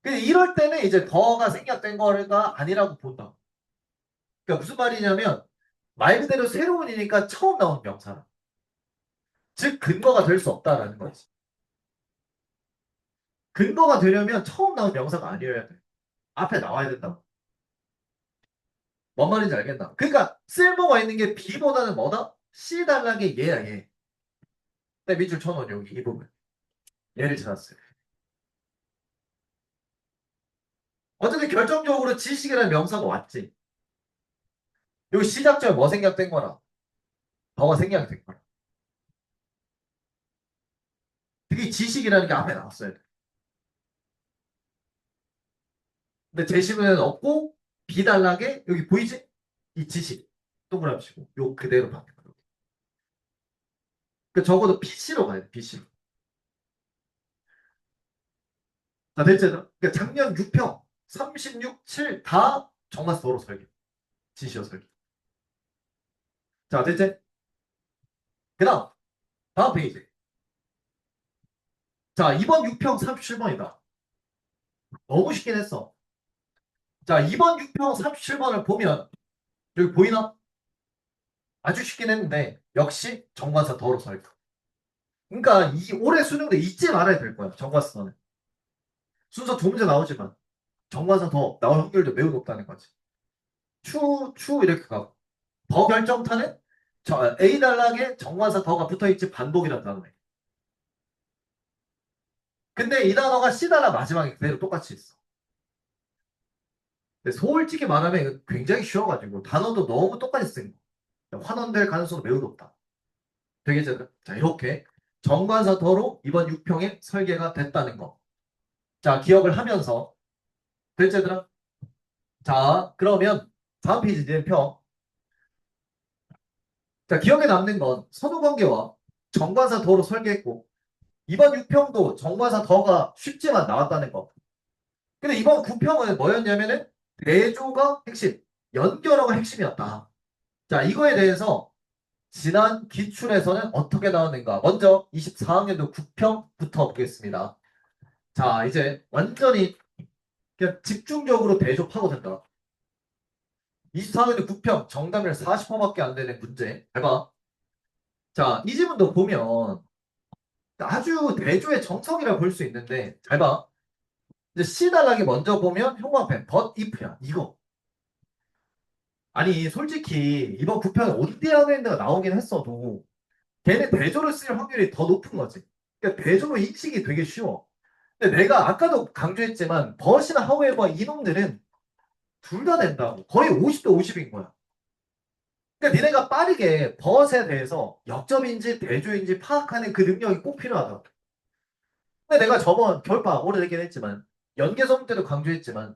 근데 이럴 때는 이제 더가 생략된 거가 아니라고 본다. 그러니까 무슨 말이냐면 말 그대로 새로운이니까 처음 나온 명사라. 즉 근거가 될 수 없다라는 거지. 근거가 되려면 처음 나온 명사가 아니어야 돼. 앞에 나와야 된다고. 뭔 말인지 알겠나? 그러니까 쓸모가 있는 게 B보다는 뭐다? C 단락의 얘야 얘. 내 밑줄 쳐놓은 여기 이 부분. 얘를 찾았어요. 어쨌든 결정적으로 지식이라는 명사가 왔지. 여기 시작점에 뭐 생략된 거라? 더가 생략이 된 거라. 그게 지식이라는 게 앞에 나왔어야 돼. 근데 제시문에는 없고 비단락에 여기 보이지? 이 지식. 동그라미 치고 요 그대로 바뀐 거야. 그 적어도 PC로 가야 돼. PC로. 자, 됐죠? 그러니까 작년 6평 36, 7 다 정관서로 설계. 지시어 설계. 자, 됐지? 다음 페이지. 자, 이번 6평 37번이다. 너무 쉽긴 했어. 자, 이번 6평 37번을 보면 여기 보이나? 아주 쉽긴 했는데 역시 정관사 더로 설계. 그러니까 이 올해 수능도 잊지 말아야 될 거야. 정관사는. 순서 두 문제 나오지만 정관사 더 나올 확률도 매우 높다는 거지. 추 이렇게 가고 더 결정타는 A 단락에 정관사 더가 붙어있지 반복이라는 단어네. 근데 이 단어가 C 단락 마지막에 그대로 똑같이 있어. 근데 솔직히 말하면 이거 굉장히 쉬워가지고 단어도 너무 똑같이 쓴 거. 환원될 가능성도 매우 높다. 되겠죠? 자, 이렇게 정관사 더로 이번 6평에 설계가 됐다는 거. 자, 기억을 하면서 됐지, 얘들아? 자, 그러면 다음 페이지 내편. 자, 기억에 남는 건 선후관계와 정관사 더로 설계했고 이번 6평도 정관사 더가 쉽지만 나왔다는 거. 근데 이번 9평은 뭐였냐면은 대조가 핵심, 연결어가 핵심이었다. 자, 이거에 대해서 지난 기출에서는 어떻게 나왔는가? 먼저 24학년도 9평부터 보겠습니다. 자, 이제 완전히 그냥 집중적으로 대조 파고든다. 24학년도 9평 정답률 40%밖에 안 되는 문제. 잘 봐. 자, 이 지문도 보면 아주 대조의 정석이라 볼 수 있는데 잘 봐. 이제 C 단락이 먼저 보면 형광펜 but if야. 이거. 아니, 솔직히 이번 구편 온디아랜드가 나오긴 했어도 걔네 대조를 쓸 확률이 더 높은 거지. 그러니까 대조로 인식이 되게 쉬워. 근데 내가 아까도 강조했지만 버시나 하우에버 이놈들은 둘 다 된다고. 거의 50대 50인 거야. 그러니까 니네가 빠르게 버섯에 대해서 역점인지 대조인지 파악하는 그 능력이 꼭 필요하다. 근데 내가 저번 결파 오래되긴 했지만 연계성 때도 강조했지만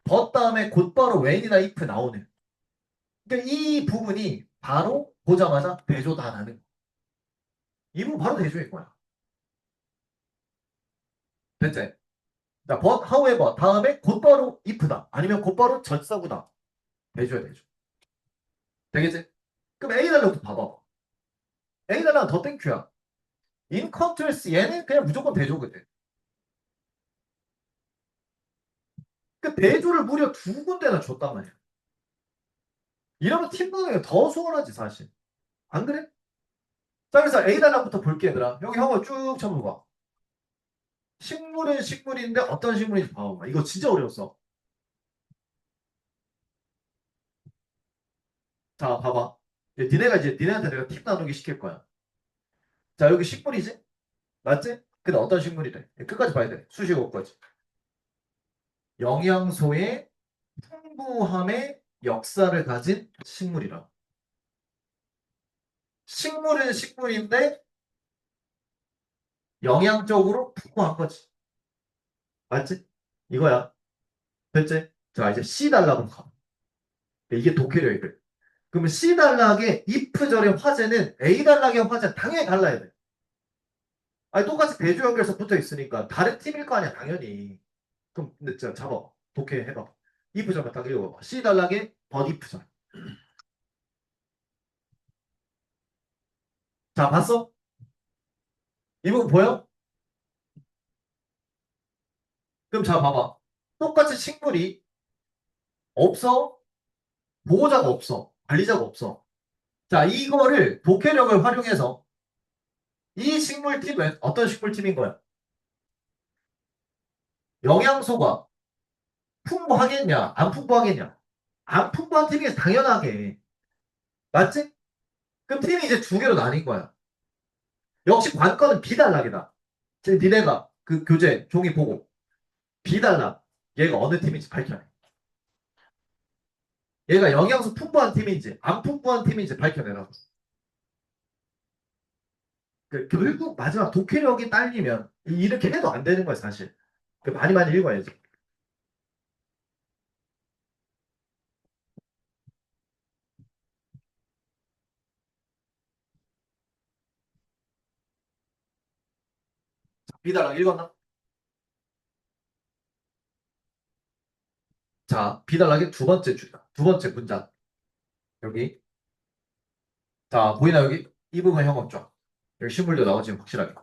버 다음에 곧바로 웬이나 if 나오는. 그러니까 이 부분이 바로 보자마자 대조다라는 거. 이 부분 바로 대조인 거야. 됐지? 자, but however 다음에 곧바로 if다. 아니면 곧바로 절사구다. 대조야 대조. 되겠지? 그럼 A 달러부터 봐봐. A 달러는 더 땡큐야. in contrast 얘는 그냥 무조건 대조거든. 그 대조를 무려 두 군데나 줬단 말이야. 이러면 팀 분위기가 더 수월하지 사실. 안 그래? 자 그래서 A 단락부터 볼게 얘들아. 여기 형아 쭉 쳐봐봐. 식물은 식물인데 어떤 식물인지 봐봐. 이거 진짜 어려웠어. 자 봐봐. 니네가 이제 니네한테 내가 팁 나누기 시킬 거야. 자 여기 식물이지? 맞지? 근데 어떤 식물이래? 끝까지 봐야 돼. 수식어까지. 영양소의 풍부함의 역사를 가진 식물이라. 식물은 식물인데 영양적으로 풍부한 거지. 맞지? 이거야. 됐지? 자, 이제 C 단락으로 가. 이게 독해력이래. 그러면 C 단락의 if절의 화제는 A 단락의 화제는 당연히 달라야 돼. 아니, 똑같이 대조 연결서 붙어 있으니까 다른 팀일 거 아니야, 당연히. 그럼, 근데 자, 잡아. 독해 해봐. if절만 딱 읽어봐. C 단락의 but if절. 자, 봤어? 이 부분 보여? 그럼 자, 봐봐. 똑같이 식물이 없어? 보호자가 없어. 관리자가 없어. 자, 이거를 독해력을 활용해서 이 식물팀은 어떤 식물팀인 거야? 영양소가 풍부하겠냐? 안 풍부하겠냐? 안 풍부한 팀이 당연하게. 맞지? 그럼 팀이 이제 두 개로 나뉜 거야. 역시 관건은 비단락이다. 지금 니네가 그 교재 종이 보고 비단락 얘가 어느 팀인지 밝혀내. 얘가 영양소 풍부한 팀인지 안 풍부한 팀인지 밝혀내라고. 결국 마지막 독해력이 딸리면 이렇게 해도 안 되는 거야 사실. 많이 많이 읽어야지. 비단락 읽었나? 자, 비단락의 두 번째 줄이다. 두 번째 문장. 여기. 자, 보이나 여기? 이 부분 형 없죠? 여기 실물도 나오지 확실하게.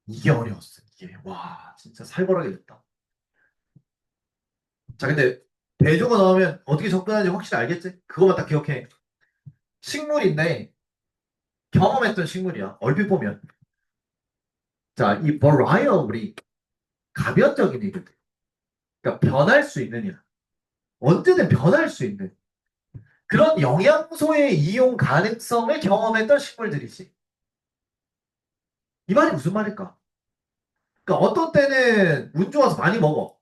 이게 어려웠어. 이게. 와, 진짜 살벌하게 됐다. 자, 근데 대조가 나오면 어떻게 접근하는지 확실히 알겠지? 그것만 딱 기억해. 식물인데 경험했던 식물이야. 얼핏 보면. 자, 이 variable이 가변적인 얘기들. 그러니까 변할 수 있는 일. 언제든 변할 수 있는 그런 영양소의 이용 가능성을 경험했던 식물들이지. 이 말이 무슨 말일까? 그러니까 어떤 때는 운 좋아서 많이 먹어.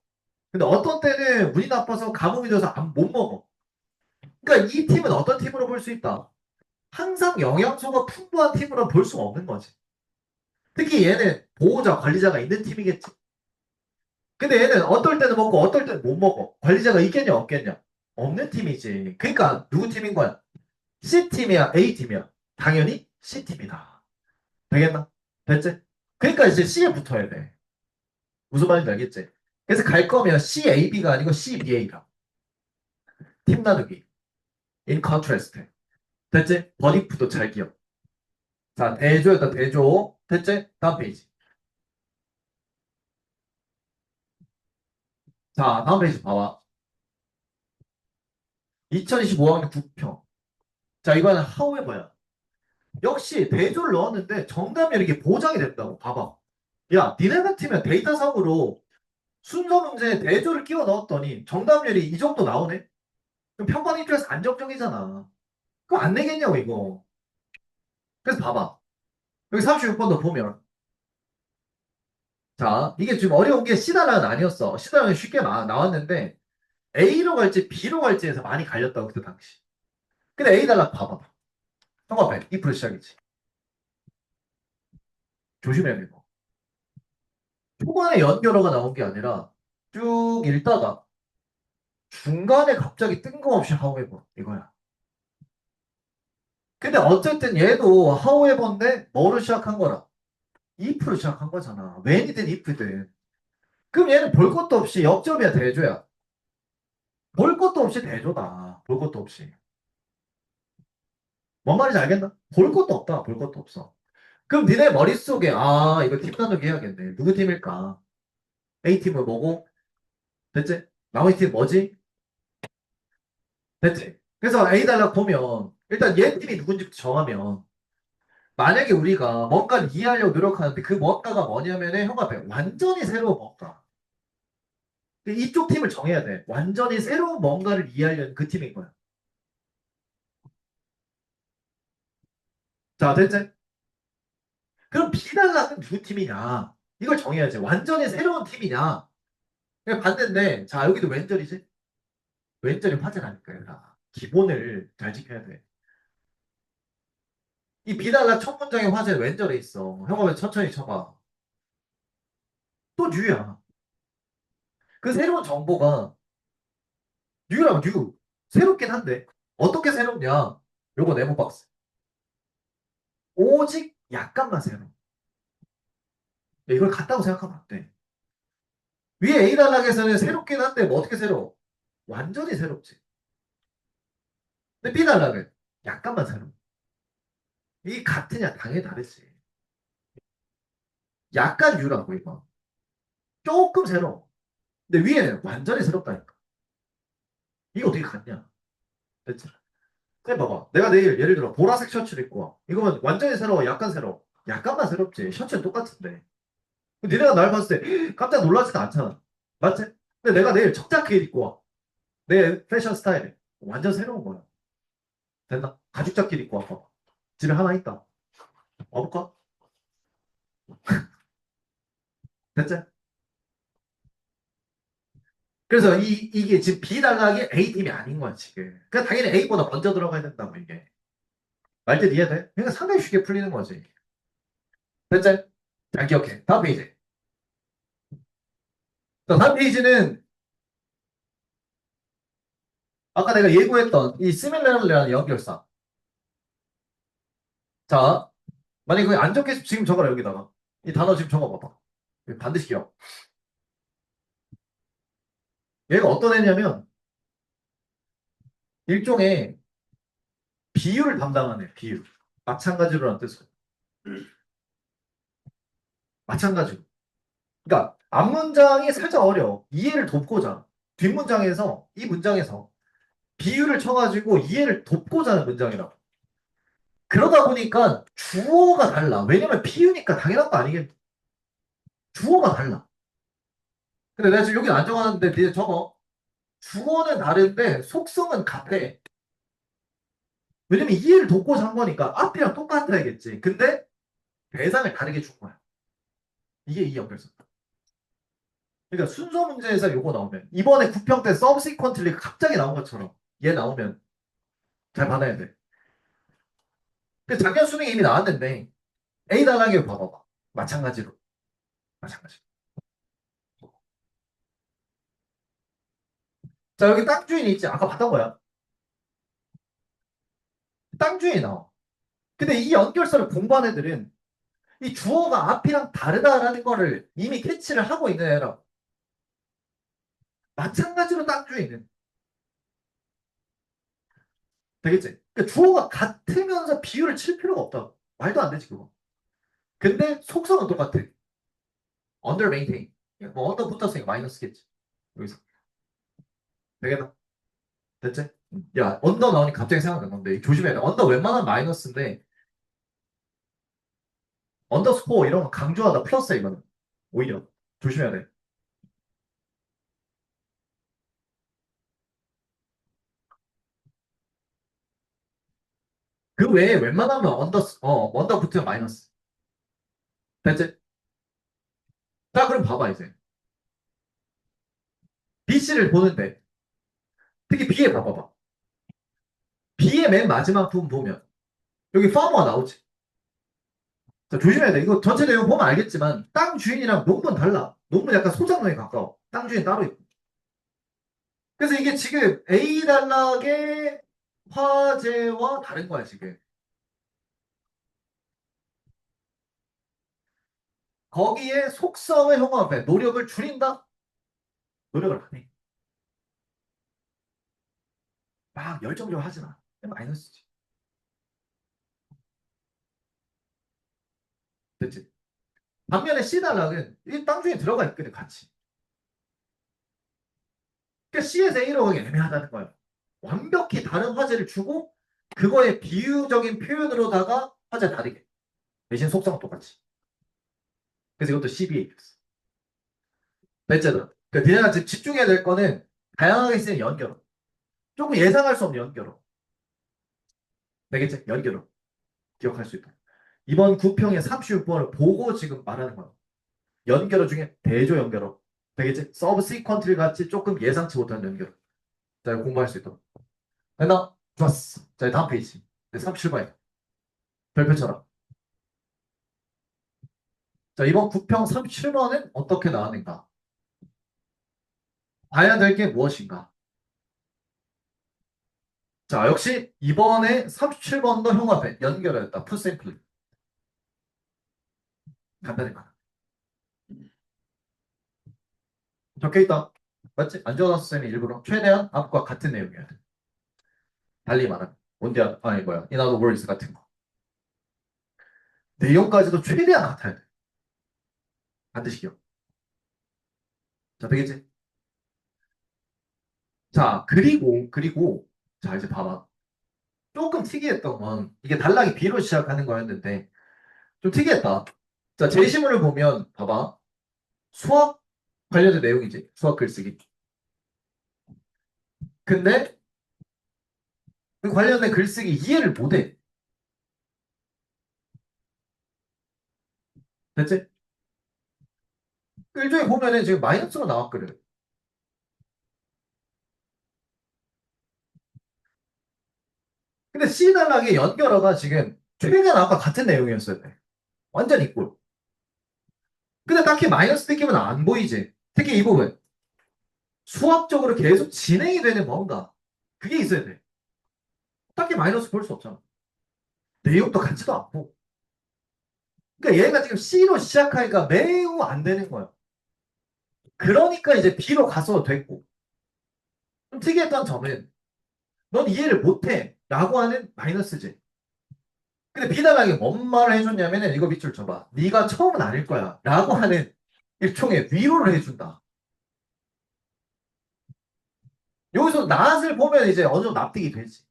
근데 어떤 때는 운이 나빠서 가뭄이 돼서 못 먹어. 그러니까 이 팀은 어떤 팀으로 볼 수 있다? 항상 영양소가 풍부한 팀으로 볼 수가 없는 거지. 특히 얘는 보호자, 관리자가 있는 팀이겠지. 근데 얘는 어떨 때는 먹고 어떨 때는 못 먹어. 관리자가 있겠냐 없겠냐? 없는 팀이지. 그러니까 누구 팀인 거야? C팀이야, A팀이야? 당연히 C팀이다. 되겠나? 됐지? 그러니까 이제 C에 붙어야 돼. 무슨 말인지 알겠지? 그래서 갈 거면 CAB가 아니고 CBA라. 팀 나누기. In contrast. 됐지? 버디프도 잘 기억. 자, 대조였다, 대조. 됐지? 다음 페이지. 자, 다음 페이지 봐봐. 2025학년 9평. 자, 이거는 however야. 역시 대조를 넣었는데 정답이 이렇게 보장이 된다고. 봐봐. 야, 니네 같으면 데이터상으로 순서 문제에 대조를 끼워 넣었더니 정답률이 이 정도 나오네? 그럼 평판 입장에서 안정적이잖아. 그럼 안 내겠냐고, 이거. 그래서 봐봐. 여기 36번도 보면. 자, 이게 지금 어려운 게 C단락은 아니었어. C단락은 쉽게 나왔는데, A로 갈지 B로 갈지에서 많이 갈렸다고, 그때 당시. 근데 A단락 봐봐. 형광펜, 2% 시작이지. 조심해야 돼, 이거. 초반에 연결어가 나온 게 아니라, 쭉 읽다가, 중간에 갑자기 뜬금없이 하우에버, 이거야. 근데 어쨌든 얘도 하우에버인데, 뭐로 시작한 거라? 2% 시작한 거잖아. when이든 if든. 그럼 얘는 볼 것도 없이 역점이야, 대조야. 볼 것도 없이 대조다. 볼 것도 없이. 뭔 말인지 알겠나? 볼 것도 없다. 볼 것도 없어. 그럼 니네 머릿속에, 아, 이거 팀 나누기 해야겠네. 누구 팀일까? A팀은 뭐고? 됐지? 나머지 팀 뭐지? 됐지? 그래서 A 달락 보면, 일단 얘 팀이 누군지 정하면, 만약에 우리가 뭔가를 이해하려고 노력하는데 그 뭔가가 뭐냐면은 형 앞에 완전히 새로운 뭔가. 이쪽 팀을 정해야 돼. 완전히 새로운 뭔가를 이해하려는 그 팀인 거야. 자, 됐지? 그럼 B달락은 누구 팀이냐? 이걸 정해야지. 완전히 새로운 팀이냐? 그냥 봤는데, 자, 여기도 왼절이지? 왼절이 화제라니까, 얘들아. 기본을 잘 지켜야 돼. 이 B달락 첫 문장의 화제는 왼절에 있어. 형아 왜 천천히 쳐봐. 또 뉴야. 그 새로운 정보가 뉴라고 뉴. 새롭긴 한데. 어떻게 새롭냐? 요거 네모 박스. 오직 약간만 새로. 이걸 같다고 생각하면 안 돼. 위에 A단락에서는 새롭긴 한데 뭐 어떻게 새로워? 완전히 새롭지. 근데 B단락은 약간만 새로워. 이게 같으냐? 당연히 다르지. 약간 유라고 이거. 조금 새로워. 근데 위에는 완전히 새롭다니까. 이거 어떻게 같냐? 됐지? 그래 봐봐. 내가 내일 예를 들어 보라색 셔츠를 입고 와. 이거면 완전히 새로워? 약간 새로워? 약간만 새롭지. 셔츠는 똑같은데. 니네가 날 봤을 때 깜짝 놀라지도 않잖아. 맞지? 근데 내가 내일 청자켓 입고 와. 내 패션 스타일이 완전 새로운 거야. 됐나? 가죽 자켓 입고 와. 봐봐. 집에 하나 있다. 와볼까? 됐지? 그래서 이게 지금 B단락이 A팀이 아닌 거야, 지금. 그러니까 당연히 A보다 먼저 들어가야 된다고, 이게. 말뜻 이해돼? 그러니까 상당히 쉽게 풀리는 거지. 됐지? 잘 기억해. 다음 페이지. 자, 다음 페이지는 아까 내가 예고했던 이 similarly라는 연결사. 자, 만약에 그게 안 적겠으면 지금 적어라, 여기다가. 이 단어 지금 적어봐봐. 반드시 기억. 얘가 어떤 애냐면, 일종의 비유를 담당하네, 비유. 마찬가지로라는 뜻으로. 마찬가지로. 그러니까, 앞문장이 살짝 어려워. 이해를 돕고자. 뒷문장에서, 이 문장에서 비유를 쳐가지고 이해를 돕고자 하는 문장이라고. 그러다 보니까 주어가 달라. 왜냐면 비유니까 당연한 거 아니겠. 주어가 달라. 근데 내가 지금 여기 안 적어놨는데 니네 적어. 주어는 다른데 속성은 같아. 왜냐면 이해를 돕고자 한 거니까 앞이랑 똑같아야겠지. 근데 대상을 다르게 준 거야. 이게 이 연결성. 그러니까 순서 문제에서 요거 나오면 이번에 구평 때 subsequently 갑자기 나온 것처럼 얘 나오면 잘 받아야 돼. 그 작년 수능에 이미 나왔는데 A 단락에 봐봐봐. 마찬가지로. 마찬가지. 자, 여기 땅 주인이 있지. 아까 봤던 거야. 땅 주인이 나와. 근데 이 연결서를 공부한 애들은 이 주어가 앞이랑 다르다라는 거를 이미 캐치를 하고 있는 애라. 마찬가지로 땅 주인은. 되겠지? 그러니까 주어가 같으면서 비율을 칠 필요가 없다. 말도 안 되지, 그거. 근데 속성은 똑같아. under maintain. 뭐 under 붙었으니까 마이너스겠지. 여기서. 되겠다. 됐지? 야, 언더 나오니 갑자기 생각난 건데 조심해야 돼. 언더 웬만하면 마이너스인데 언더스코어 이런 거 강조하다 플러스야 이거는. 오히려 조심해야 돼. 그 외에 웬만하면 언더 붙으면 마이너스. 됐지? 자, 그럼 봐봐, 이제. BC를 보는데, 특히 B에 봐봐봐. B의 맨 마지막 부분 보면, 여기 파머가 나오지. 자, 조심해야 돼. 이거 전체 내용 보면 알겠지만, 땅 주인이랑 농부는 달라. 농부는 약간 소작농에 가까워. 땅 주인 따로 있고. 그래서 이게 지금 A 단락의 화재와 다른 거야, 지금. 거기에 속성을 융합해. 노력을 줄인다? 노력을 안 해. 막 열정적으로 하지 마. 마이너스지. 됐지? 반면에 C 단락은 이 땅 중에 들어가 있거든, 같이. 그러니까 C에서 A로 가기 애매하다는 거야. 완벽히 다른 화제를 주고 그거의 비유적인 표현으로다가 화제 다르게. 대신 속성 똑같이. 그래서 이것도 CBA였어. 넷째다. 그러니까 니네가 지금 집중해야 될 거는 다양하게 쓰는 연결어. 조금 예상할 수 없는 연결어. 되겠지? 연결어. 기억할 수 있다. 이번 구평의 36번을 보고 지금 말하는 거야. 연결어 중에 대조 연결어. 되겠지? 서브 시퀀트를 같이 조금 예상치 못한 연결어. 자, 이거 공부할 수 있다. 됐나? 좋았어. 자, 다음 페이지. 37번이다. 별표 쳐라. 자, 이번 구평 37번은 어떻게 나왔는가? 봐야 될 게 무엇인가? 자, 역시 이번에 37번도 흉합해. 연결했다. 풋샘플. 간단히 말. 적혀있다. 맞지? 안 적어놨어, 쌤이 일부러. 최대한 앞과 같은 내용이어야 돼. 달리 말하면. 온디아, 아니, 뭐야. In other words 같은 거. 내용까지도 최대한 같아야 돼. 반드시 기억. 자, 되겠지? 자, 그리고, 자, 이제 봐봐. 조금 특이했던 건, 이게 단락이 B로 시작하는 거였는데, 좀 특이했다. 자, 제시문을 보면, 봐봐. 수학 관련된 내용이지. 수학 글쓰기. 근데 그 관련된 글쓰기 이해를 못해. 됐지? 일종에 보면은 지금 마이너스가 나왔거든. 근데 C 단락의 연결어가 지금 최대한 아까 같은 내용이었어야 돼. 완전 이꼴. 근데 딱히 마이너스 느낌은 안 보이지. 특히 이 부분. 수학적으로 계속 진행이 되는 뭔가. 그게 있어야 돼. 딱히 마이너스 볼 수 없잖아. 내용도 같지도 않고. 그러니까 얘가 지금 C로 시작하니까 매우 안 되는 거야. 그러니까 이제 B로 가서 됐고. 좀 특이했던 점은 넌 이해를 못해. 라고 하는 마이너스지. 근데 비단하게 뭔 말을 해줬냐면은 이거 밑줄 쳐봐. 네가 처음은 아닐 거야. 라고 하는 일종의 위로를 해준다. 여기서 낫을 보면 이제 어느 정도 납득이 되지.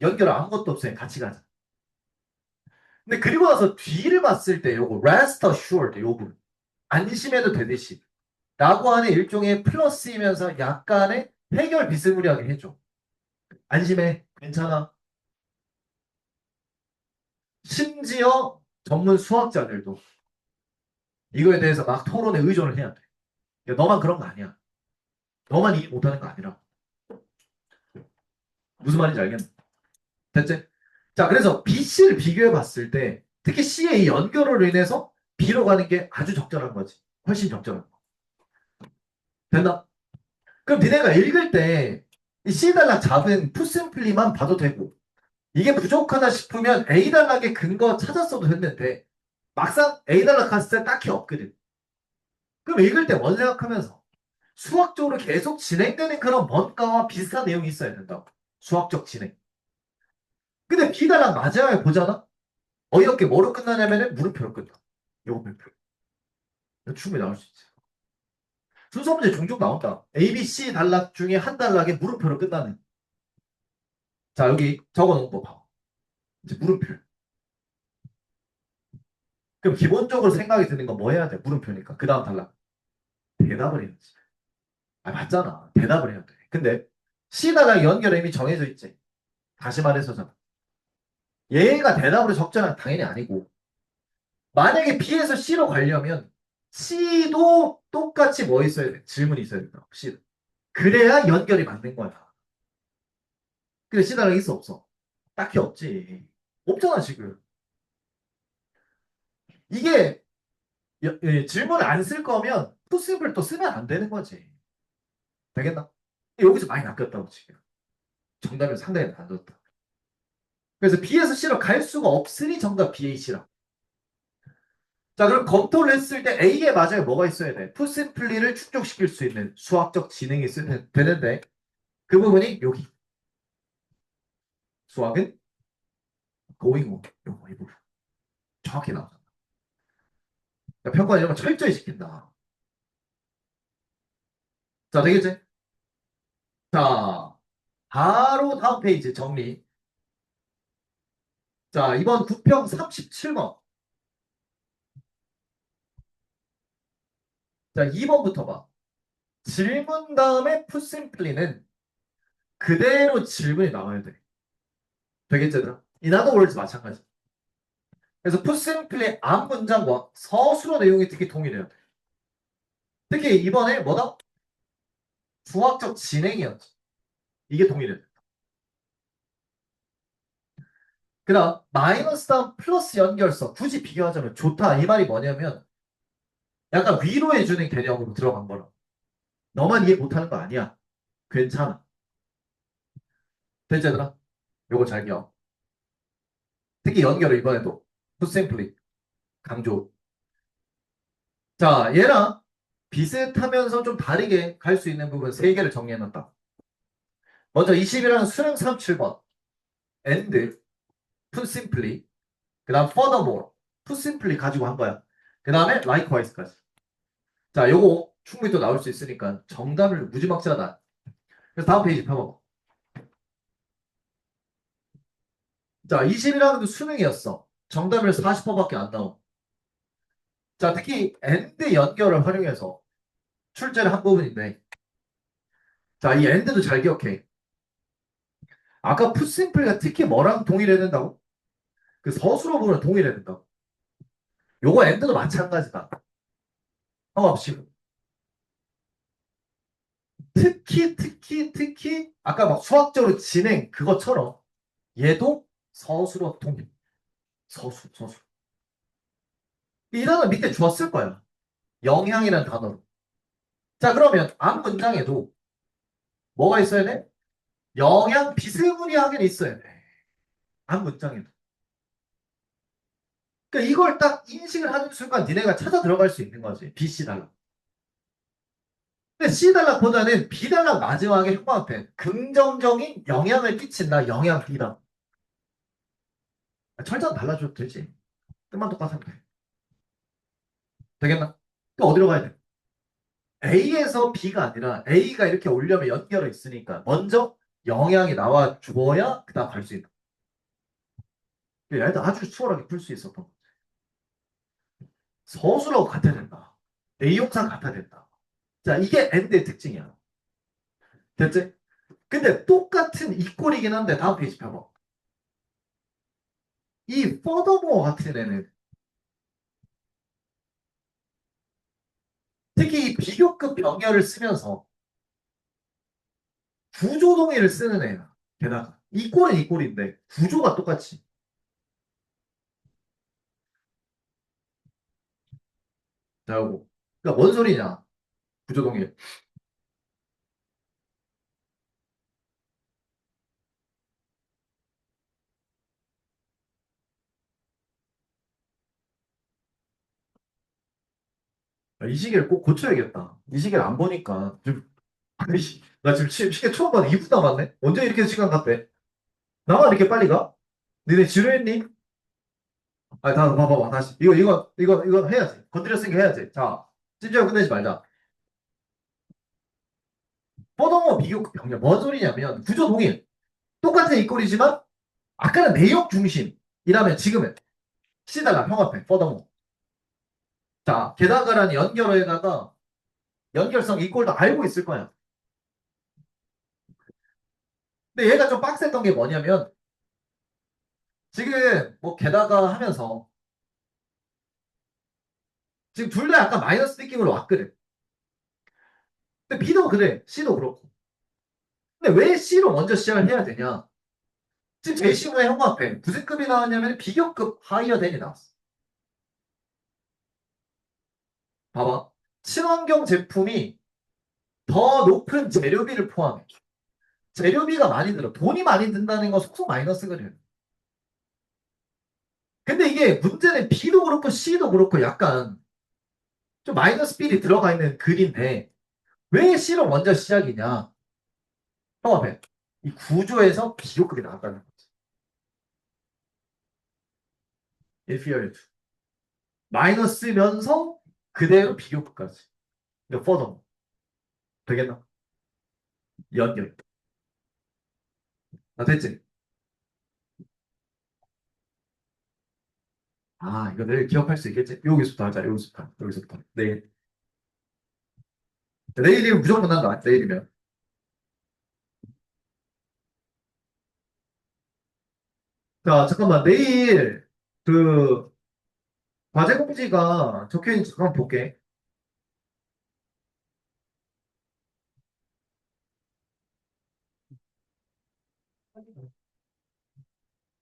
연결 아무것도 없으니 같이 가자. 근데 그리고 나서 뒤를 봤을 때 요거 rest assured 요 부분 안심해도 되듯이 라고 하는 일종의 플러스이면서 약간의 해결 비스무리하게 해줘. 안심해. 괜찮아. 심지어 전문 수학자들도 이거에 대해서 막 토론에 의존을 해야 돼. 야, 너만 그런 거 아니야. 너만 이해 못하는 거 아니라. 무슨 말인지 알겠나? 됐지? 자, 그래서 B, C를 비교해 봤을 때 특히 C의 이 연결으로 인해서 B로 가는 게 아주 적절한 거지. 훨씬 적절한 거. 됐나? 그럼 니네가 읽을 때 이 C 단락 잡은 푸심플리만 봐도 되고 이게 부족하다 싶으면 A 단락의 근거 찾았어도 됐는데 막상 A 단락 갔을 때 딱히 없거든. 그럼 읽을 때 뭔 생각하면서 수학적으로 계속 진행되는 그런 뭔가와 비슷한 내용이 있어야 된다고. 수학적 진행. 근데 B 단락 마지막에 보잖아? 어이없게 뭐로 끝나냐면은 물음표로 끝나. 요거 물음표. 충분히 나올 수 있지. 순서 문제 종종 나온다. A, B, C 단락 중에 한 단락에 물음표로 끝나는. 자, 여기 적어놓은 거 봐. 이제 물음표. 그럼 기본적으로 생각이 드는 건 뭐 해야 돼? 물음표니까. 그 다음 단락. 대답을 해야지. 아, 맞잖아. 대답을 해야 돼. 근데 C 단락 연결 이미 정해져 있지. 다시 말해서잖아. 얘가 대답으로 적절한 당연히 아니고 만약에 B에서 C로 가려면 C도 똑같이 뭐 있어야 돼? 질문이 있어야 된다. C. 그래야 연결이 맞는 거야. 근데 C다랑 있어 없어? 딱히 없지. 없잖아 지금. 이게 질문을 안 쓸 거면 푸시블 또 쓰면 안 되는 거지. 되겠나? 여기서 많이 낚였다고 지금. 정답이 상당히 낮았다. 그래서 B에서 C로 갈 수가 없으니 정답 B에 C라. 자, 그럼 검토를 했을 때 A에 맞아야 뭐가 있어야 돼? 푸시플리를 충족시킬 수 있는 수학적 지능이 있으면 되는데 그 부분이 여기. 수학은 going on. 요거 이 부분. 정확히 나오잖아. 그러니까 평가 이런 거 철저히 시킨다. 자, 되겠지? 자, 바로 다음 페이지 정리. 자, 이번 구평 37번. 자, 2번부터 봐. 질문 다음에 푸심플리는 그대로 질문이 나와야 돼. 되겠지, 얘들아? 이 나도 원래 마찬가지. 그래서 푸심플리 앞 문장과 서술어 내용이 특히 동일해야 돼. 특히 이번에 뭐다? 수학적 진행이었지. 이게 동일해. 그 다음 마이너스 다음 플러스 연결서 굳이 비교하자면 좋다. 이 말이 뭐냐면 약간 위로해주는 개념으로 들어간 거라. 너만 이해 못하는 거 아니야. 괜찮아. 됐지, 얘들아? 요거 잘 기억. 특히 연결을 이번에도 푸심플리 강조. 자, 얘랑 비슷하면서 좀 다르게 갈 수 있는 부분 세 개를 정리해놨다. 먼저 20이라는 수능 37번. and, put simply. 그 다음 furthermore. put simply 가지고 한 거야. 그 다음에 likewise까지. 자, 요거 충분히 또 나올 수 있으니까 정답을 무지막지하다. 그래서 다음 페이지 펴봐. 자, 20이라는 게 수능이었어. 정답을 40%밖에 안 나와. 자, 특히 and 연결을 활용해서 출제를 한 부분인데 자, 이 and도 잘 기억해. 아까 put simply가 특히 뭐랑 동일해야 된다고? 그 서술어 부분을 동일해야 된다고. 요거 and도 마찬가지다. 상관없이. 특히 아까 막 수학적으로 진행 그것처럼 얘도 서술어 동일. 서술. 이 단어 밑에 주었을 거야. 영향이라는 단어로. 자, 그러면 앞 문장에도 뭐가 있어야 돼? 영향 비스무리하게 있어야 돼. 앞 문장에도. 그러니까 이걸 딱 인식을 하는 순간 니네가 찾아 들어갈 수 있는 거지. B, C 단락. 근데 C 단락보다는 B 단락 마지막에 형광펜. 긍정적인 영향을 끼친다. 영향 B다. 철자는 달라줘도 되지. 뜻만 똑같으면 돼. 되겠나? 또 어디로 가야 돼? A에서 B가 아니라 A가 이렇게 오려면 연결이 있으니까 먼저 영향이 나와 주어야 그다음 갈 수 있는. 얘도 아주 수월하게 풀 수 있었던 거. 서술하고 같아야 된다. 내용상 같아야 된다. 자, 이게 엔드의 특징이야. 됐지? 근데 똑같은 이 꼴이긴 한데 다음 페이지 펴봐. 이 furthermore 같은 애는 특히 이 비교급 병렬을 쓰면서 구조 동의를 쓰는 애야. 게다가 이 꼴은 이 꼴인데 구조가 똑같이. 자, 요거. 그러니까 뭔 소리냐? 구조 동의. 이 시계를 꼭 고쳐야겠다. 이 시계를 안 보니까 좀 아니, 나 지금 시계 처음 봤는데 2분 남았네? 언제 이렇게 시간 갔대? 나만 이렇게 빨리 가? 니네 지루했니? 아니, 다 봐봐봐, 다시. 이거 해야지. 건드렸으니까 해야지. 자, 찜질하고 끝내지 말자. 뻗어머 비교 병렬. 뭔 소리냐면, 구조 동일. 똑같은 이 꼴이지만, 아까는 내용 중심이라면 지금은 시달라, 평합해, 뻗어머. 자, 게다가라는 연결어에다가 연결성 이 꼴도 알고 있을 거야. 근데 얘가 좀 빡셌던 게 뭐냐면, 지금 뭐 게다가 하면서 지금 둘 다 약간 마이너스 느낌으로 왔거든. 근데 B도 그래. C도 그렇고. 근데 왜 C로 먼저 시작을 해야 되냐? 지금 제시문의 형광펜 무슨 급이 나왔냐면 비교급 하이어 덴이 나왔어. 봐봐. 친환경 제품이 더 높은 재료비를 포함해. 재료비가 많이 들어. 돈이 많이 든다는 건 속속 마이너스거든. 근데 이게 문제는 B도 그렇고 C도 그렇고 약간 좀 마이너스 필이 들어가 있는 글인데 왜 C로 먼저 시작이냐? 형광펜. 이 구조에서 비교급이 나왔다는 거지. inferior to. 마이너스면서 그대로 비교급까지. 이거 further. 되겠나? 연결. 아, 됐지? 아, 이거 내일 기억할 수 있겠지? 여기서부터 하자, 여기서부터. 여기서부터. 내일. 내일이면 무조건 난다, 내일이면. 자, 잠깐만. 내일, 그, 과제 공지가 적혀 있는지 잠깐 볼게.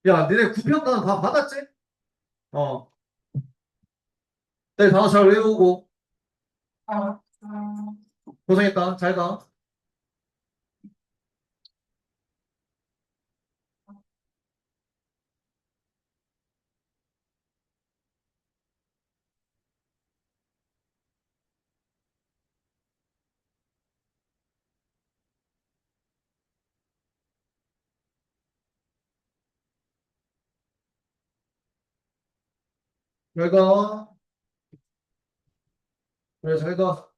야, 니네 9편 다 받았지? 어. 내일 단어 잘 외우고. 고생했다. 잘 가. 잘 가. 그래, 잘 가.